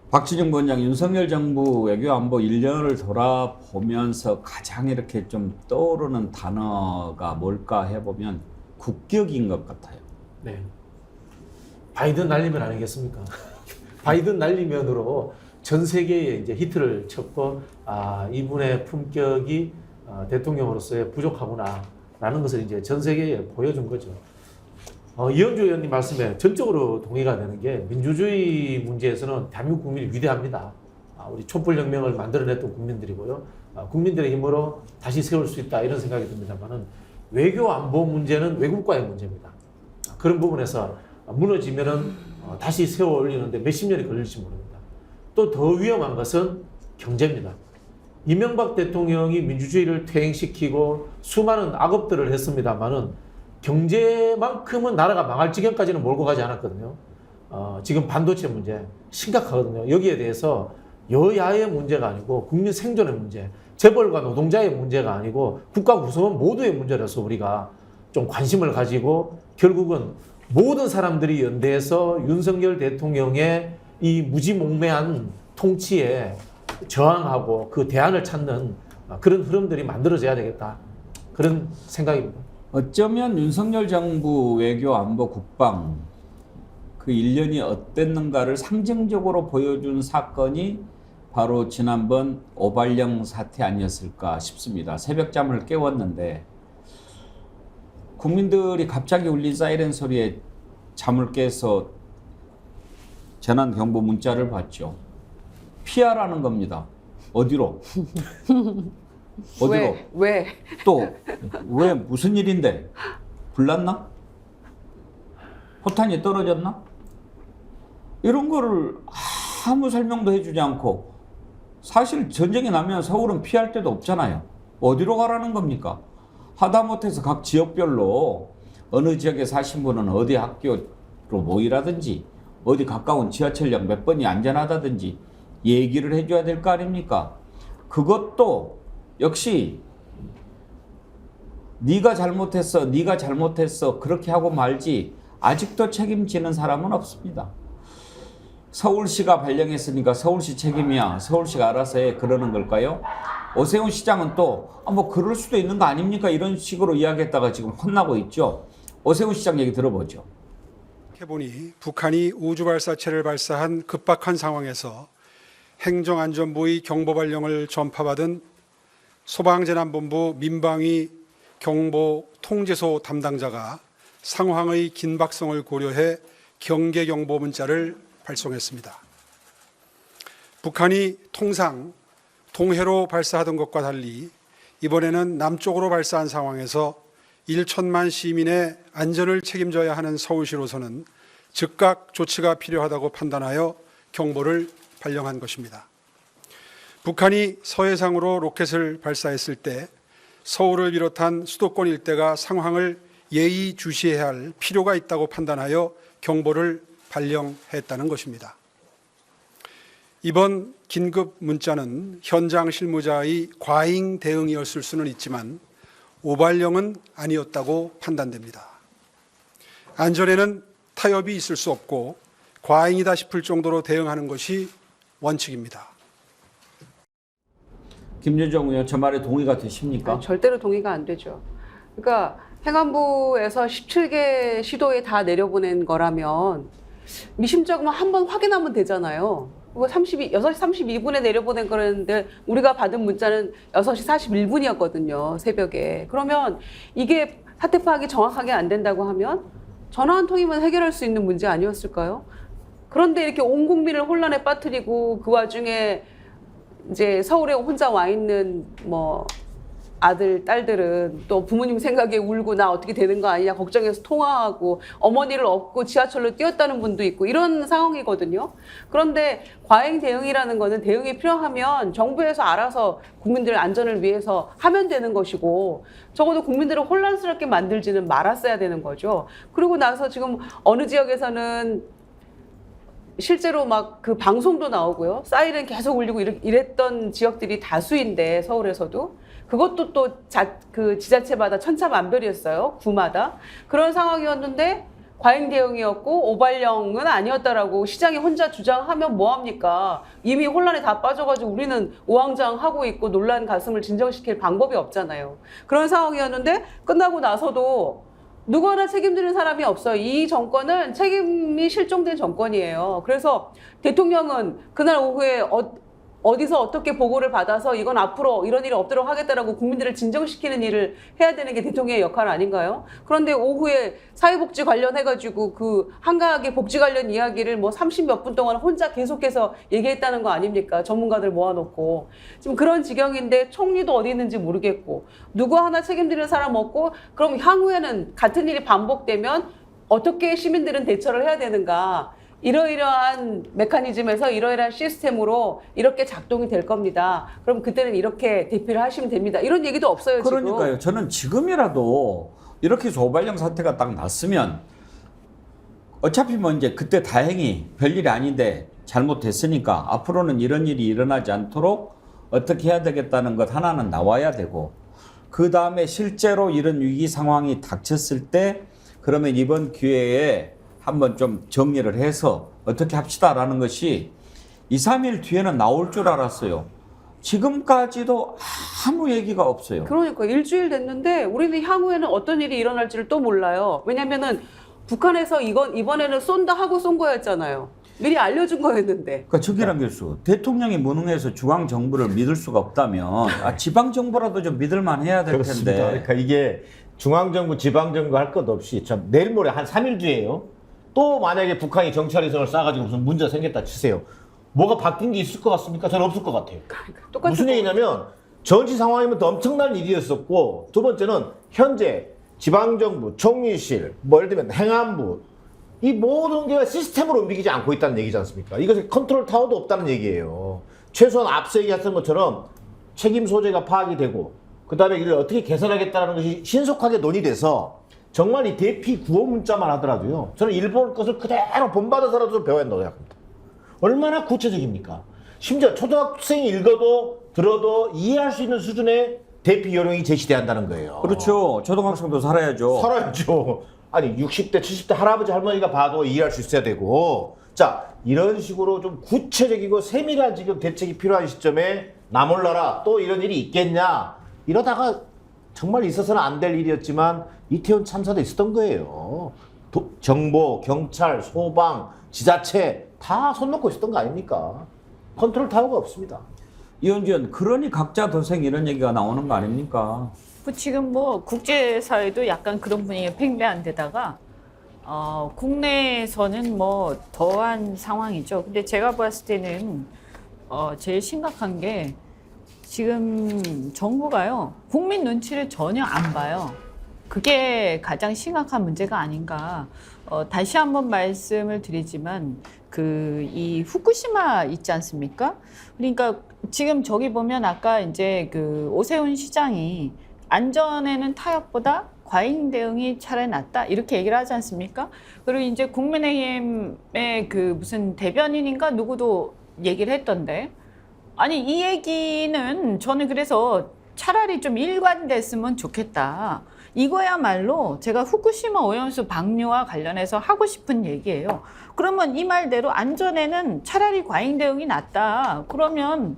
박지정 부원장, 윤석열 정부 외교안보 1년을 돌아보면서 가장 이렇게 좀 떠오르는 단어가 뭘까 해보면 국격인 것 같아요. 네. 바이든 날리면 아니겠습니까? 바이든 날리면으로 전 세계에 이제 히트를 쳤고, 아, 이분의 품격이 대통령으로서의 부족하구나라는 것을 이제 전 세계에 보여준 거죠. 이현주 의원님 말씀에 전적으로 동의가 되는 게, 민주주의 문제에서는 대한민국 국민이 위대합니다. 우리 촛불혁명을 만들어냈던 국민들이고요. 국민들의 힘으로 다시 세울 수 있다, 이런 생각이 듭니다만은, 외교 안보 문제는 외국과의 문제입니다. 그런 부분에서 무너지면은 다시 세워 올리는데 몇십 년이 걸릴지 모릅니다. 또 더 위험한 것은 경제입니다. 이명박 대통령이 민주주의를 퇴행시키고 수많은 악업들을 했습니다만은, 경제만큼은 나라가 망할 지경까지는 몰고 가지 않았거든요. 지금 반도체 문제 심각하거든요. 여기에 대해서 여야의 문제가 아니고 국민 생존의 문제, 재벌과 노동자의 문제가 아니고 국가 구성원 모두의 문제라서 우리가 좀 관심을 가지고, 결국은 모든 사람들이 연대해서 윤석열 대통령의 이 무지몽매한 통치에 저항하고 그 대안을 찾는 그런 흐름들이 만들어져야 되겠다, 그런 생각입니다. 어쩌면 윤석열 정부 외교 안보 국방 그 1년이 어땠는가를 상징적으로 보여준 사건이 바로 지난번 오발령 사태 아니었을까 싶습니다. 새벽잠을 깨웠는데 국민들이 갑자기 울린 사이렌 소리에 잠을 깨서 재난경보 문자를 받죠. 피하라는 겁니다. 어디로? 어디로? 왜? 또 왜 무슨 일인데? 불났나? 포탄이 떨어졌나? 이런 거를 아무 설명도 해주지 않고, 사실 전쟁이 나면 서울은 피할 데도 없잖아요. 어디로 가라는 겁니까? 하다못해서 각 지역별로 어느 지역에 사신 분은 어디 학교로 모이라든지, 어디 가까운 지하철역 몇 번이 안전하다든지 얘기를 해줘야 될 거 아닙니까? 그것도 역시 네가 잘못했어 그렇게 하고 말지, 아직도 책임지는 사람은 없습니다. 서울시가 발령했으니까 서울시 책임이야, 서울시가 알아서 해, 그러는 걸까요? 오세훈 시장은 또 뭐 그럴 수도 있는 거 아닙니까? 이런 식으로 이야기했다가 지금 혼나고 있죠. 오세훈 시장 얘기 들어보죠. 해보니 북한이 우주발사체를 발사한 급박한 상황에서 행정안전부의 경보발령을 전파받은 소방재난본부 민방위 경보 통제소 담당자가 상황의 긴박성을 고려해 경계경보 문자를 발송했습니다. 북한이 통상 동해로 발사하던 것과 달리 이번에는 남쪽으로 발사한 상황에서 1천만 시민의 안전을 책임져야 하는 서울시로서는 즉각 조치가 필요하다고 판단하여 경보를 발령한 것입니다. 북한이 서해상으로 로켓을 발사했을 때 서울을 비롯한 수도권 일대가 상황을 예의주시해야 할 필요가 있다고 판단하여 경보를 발령했다는 것입니다. 이번 긴급 문자는 현장 실무자의 과잉 대응이었을 수는 있지만 오발령은 아니었다고 판단됩니다. 안전에는 타협이 있을 수 없고 과잉이다 싶을 정도로 대응하는 것이 원칙입니다. 김여정 의원, 저 말에 동의가 되십니까? 아니, 절대로 동의가 안 되죠. 그러니까 행안부에서 17개 시도에 다 내려보낸 거라면 미심쩍으면 한번 확인하면 되잖아요. 그거 6시 32분에 내려보낸 거였는데 우리가 받은 문자는 6시 41분이었거든요. 새벽에. 그러면 이게 사태 파악이 정확하게 안 된다고 하면 전화 한 통이면 해결할 수 있는 문제 아니었을까요? 그런데 이렇게 온 국민을 혼란에 빠뜨리고 그 와중에 이제 서울에 혼자 와 있는 뭐 아들, 딸들은 또 부모님 생각에 울고 나 어떻게 되는 거 아니냐 걱정해서 통화하고 어머니를 업고 지하철로 뛰었다는 분도 있고 이런 상황이거든요. 그런데 과잉 대응이라는 거는 대응이 필요하면 정부에서 알아서 국민들 안전을 위해서 하면 되는 것이고 적어도 국민들을 혼란스럽게 만들지는 말았어야 되는 거죠. 그리고 나서 지금 어느 지역에서는 실제로 막 그 방송도 나오고요. 사이렌 계속 울리고 이랬던 지역들이 다수인데 서울에서도 그것도 또 그 지자체마다 천차만별이었어요. 구마다. 그런 상황이었는데 과잉 대응이었고 오발령은 아니었다라고 시장이 혼자 주장하면 뭐합니까? 이미 혼란에 다 빠져가지고 우리는 우왕좌왕하고 있고 놀란 가슴을 진정시킬 방법이 없잖아요. 그런 상황이었는데 끝나고 나서도 누구 하나 책임지는 사람이 없어요. 이 정권은 책임이 실종된 정권이에요. 그래서 대통령은 그날 오후에 어디서 어떻게 보고를 받아서 이건 앞으로 이런 일이 없도록 하겠다라고 국민들을 진정시키는 일을 해야 되는 게 대통령의 역할 아닌가요? 그런데 오후에 사회복지 관련해가지고 그 한가하게 복지 관련 이야기를 뭐 30몇 분 동안 혼자 계속해서 얘기했다는 거 아닙니까? 전문가들 모아놓고. 지금 그런 지경인데 총리도 어디 있는지 모르겠고 누구 하나 책임지는 사람 없고 그럼 향후에는 같은 일이 반복되면 어떻게 시민들은 대처를 해야 되는가? 이러이러한 메커니즘에서 이러이러한 시스템으로 이렇게 작동이 될 겁니다. 그럼 그때는 이렇게 대피를 하시면 됩니다. 이런 얘기도 없어요. 그러니까요. 지금. 저는 지금이라도 이렇게 오발령 사태가 딱 났으면 어차피 뭐 이제 그때 다행히 별일이 아닌데 잘못됐으니까 앞으로는 이런 일이 일어나지 않도록 어떻게 해야 되겠다는 것 하나는 나와야 되고 그 다음에 실제로 이런 위기 상황이 닥쳤을 때 그러면 이번 기회에 한번 좀 정리를 해서 어떻게 합시다라는 것이 2, 3일 뒤에는 나올 줄 알았어요. 지금까지도 아무 얘기가 없어요. 그러니까 일주일 됐는데 우리는 향후에는 어떤 일이 일어날지를 또 몰라요. 왜냐면은 북한에서 이번에는 쏜다 하고 쏜 거였잖아요. 미리 알려준 거였는데. 그러니까 정기란 교수, 대통령이 무능해서 중앙 정부를 믿을 수가 없다면 지방 정부라도 좀 믿을만 해야 될 그렇습니다. 텐데. 그러니까 이게 중앙정부, 지방정부 할 것 없이 참 내일 모레 한 3일 뒤에요. 또 만약에 북한이 정찰위성을 쏴가지고 무슨 문제가 생겼다 치세요. 뭐가 바뀐 게 있을 것 같습니까? 저는 없을 것 같아요. 무슨 얘기냐면 전시 상황이면 더 엄청난 일이었었고 두 번째는 현재 지방정부, 총리실, 뭐 예를 들면 행안부 이 모든 게 시스템으로 움직이지 않고 있다는 얘기지 않습니까? 이것은 컨트롤 타워도 없다는 얘기예요. 최소한 앞서 얘기했던 것처럼 책임 소재가 파악이 되고 그 다음에 이를 어떻게 개선하겠다는 것이 신속하게 논의돼서 정말 이 대피 구호 문자만 하더라도요. 저는 일본 것을 그대로 본받아서라도 좀 배워야 한다고 생각합니다. 얼마나 구체적입니까? 심지어 초등학생이 읽어도 들어도 이해할 수 있는 수준의 대피 요령이 제시돼야 한다는 거예요. 그렇죠. 초등학생도 살아야죠. 살아야죠. 아니 60대, 70대 할아버지 할머니가 봐도 이해할 수 있어야 되고 자 이런 식으로 좀 구체적이고 세밀한 지금 대책이 필요한 시점에 나 몰라라 또 이런 일이 있겠냐 이러다가 정말 있어서는 안 될 일이었지만 이태원 참사도 있었던 거예요. 정보, 경찰, 소방, 지자체 다 손 놓고 있었던 거 아닙니까? 컨트롤 타워가 없습니다. 이현주연, 그러니 각자 도생 이런 얘기가 나오는 거 아닙니까? 지금 뭐 국제사회도 약간 그런 분위기가 팽배한 데다가 국내에서는 뭐 더한 상황이죠. 근데 제가 봤을 때는 제일 심각한 게 지금 정부가요 국민 눈치를 전혀 안 봐요. 그게 가장 심각한 문제가 아닌가. 다시 한번 말씀을 드리지만 이 후쿠시마 있지 않습니까? 그러니까 지금 저기 보면 아까 이제 그 오세훈 시장이 안전에는 타협보다 과잉 대응이 차라리 낫다 이렇게 얘기를 하지 않습니까? 그리고 이제 국민의힘의 그 무슨 대변인인가 누구도 얘기를 했던데 아니 이 얘기는 저는 그래서 차라리 좀 일관됐으면 좋겠다. 이거야말로 제가 후쿠시마 오염수 방류와 관련해서 하고 싶은 얘기예요. 그러면 이 말대로 안전에는 차라리 과잉 대응이 낫다. 그러면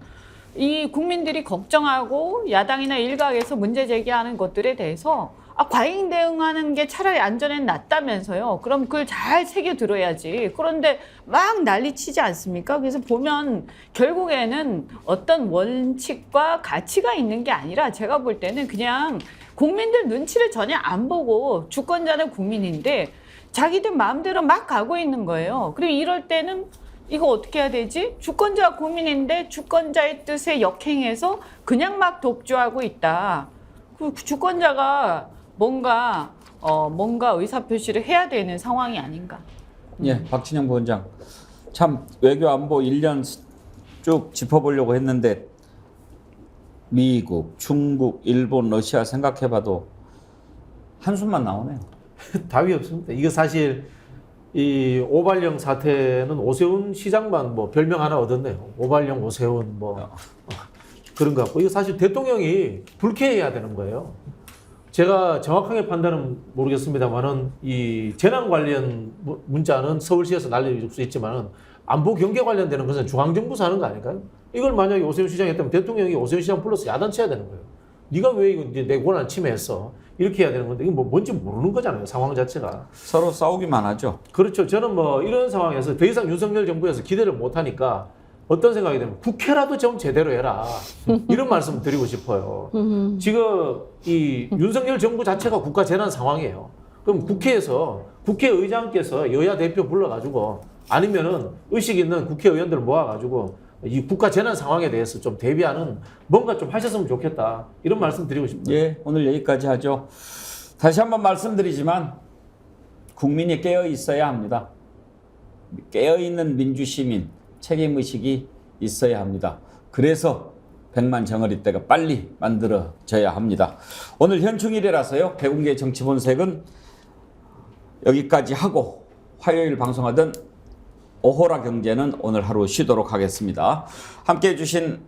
이 국민들이 걱정하고 야당이나 일각에서 문제 제기하는 것들에 대해서 과잉 대응하는 게 차라리 안전엔 낫다면서요. 그럼 그걸 잘 새겨 들어야지. 그런데 막 난리치지 않습니까? 그래서 보면 결국에는 어떤 원칙과 가치가 있는 게 아니라 제가 볼 때는 그냥 국민들 눈치를 전혀 안 보고 주권자는 국민인데 자기들 마음대로 막 가고 있는 거예요. 그리고 이럴 때는 이거 어떻게 해야 되지? 주권자가 국민인데 주권자의 뜻에 역행해서 그냥 막 독주하고 있다. 그 주권자가 뭔가 의사표시를 해야 되는 상황이 아닌가. 예, 박진영 부원장. 참 외교 안보 1년 쭉 짚어보려고 했는데 미국, 중국, 일본, 러시아 생각해봐도 한숨만 나오네요. 답이 없습니다. 이거 사실 이 오발령 사태는 오세훈 시장만 뭐 별명 하나 얻었네요. 오발령 오세훈 뭐 그런 것 같고 이거 사실 대통령이 불쾌해야 되는 거예요. 제가 정확하게 판단은 모르겠습니다만은 이 재난 관련 문자는 서울시에서 날려줄 수 있지만은 안보 경계 관련되는 것은 중앙정부에서 하는 거 아닐까요? 이걸 만약에 오세훈 시장이 했다면 대통령이 오세훈 시장 불러서 야단쳐야 되는 거예요. 네가 왜 이거 이제 내 권한 침해했어? 이렇게 해야 되는 건데 이건 뭐 뭔지 모르는 거잖아요. 상황 자체가. 서로 싸우기만 하죠. 그렇죠. 저는 뭐 이런 상황에서 더 이상 윤석열 정부에서 기대를 못 하니까 어떤 생각이 되면 국회라도 좀 제대로 해라. 이런 말씀 드리고 싶어요. 지금 이 윤석열 정부 자체가 국가 재난 상황이에요. 그럼 국회에서 국회의장께서 여야 대표 불러가지고 아니면은 의식 있는 국회의원들 모아가지고 이 국가 재난 상황에 대해서 좀 대비하는 뭔가 좀 하셨으면 좋겠다. 이런 말씀 드리고 싶습니다. 예, 오늘 여기까지 하죠. 다시 한번 말씀드리지만 국민이 깨어 있어야 합니다. 깨어 있는 민주시민 책임의식이 있어야 합니다. 그래서 백만 정어리 때가 빨리 만들어져야 합니다. 오늘 현충일이라서요. 백운계 정치본색은 여기까지 하고 화요일 방송하던 오호라 경제는 오늘 하루 쉬도록 하겠습니다. 함께해 주신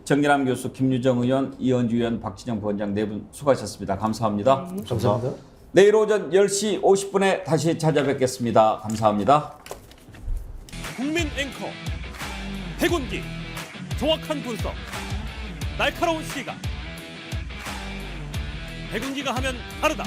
정기남 교수, 김유정 의원, 이현주 의원, 박진영 부원장 네 분 수고하셨습니다. 감사합니다. 감사합니다. 내일 오전 10시 50분에 다시 찾아뵙겠습니다. 감사합니다. 국민 앵커 백운기 정확한 분석 날카로운 시각 백운기가 하면 다르다.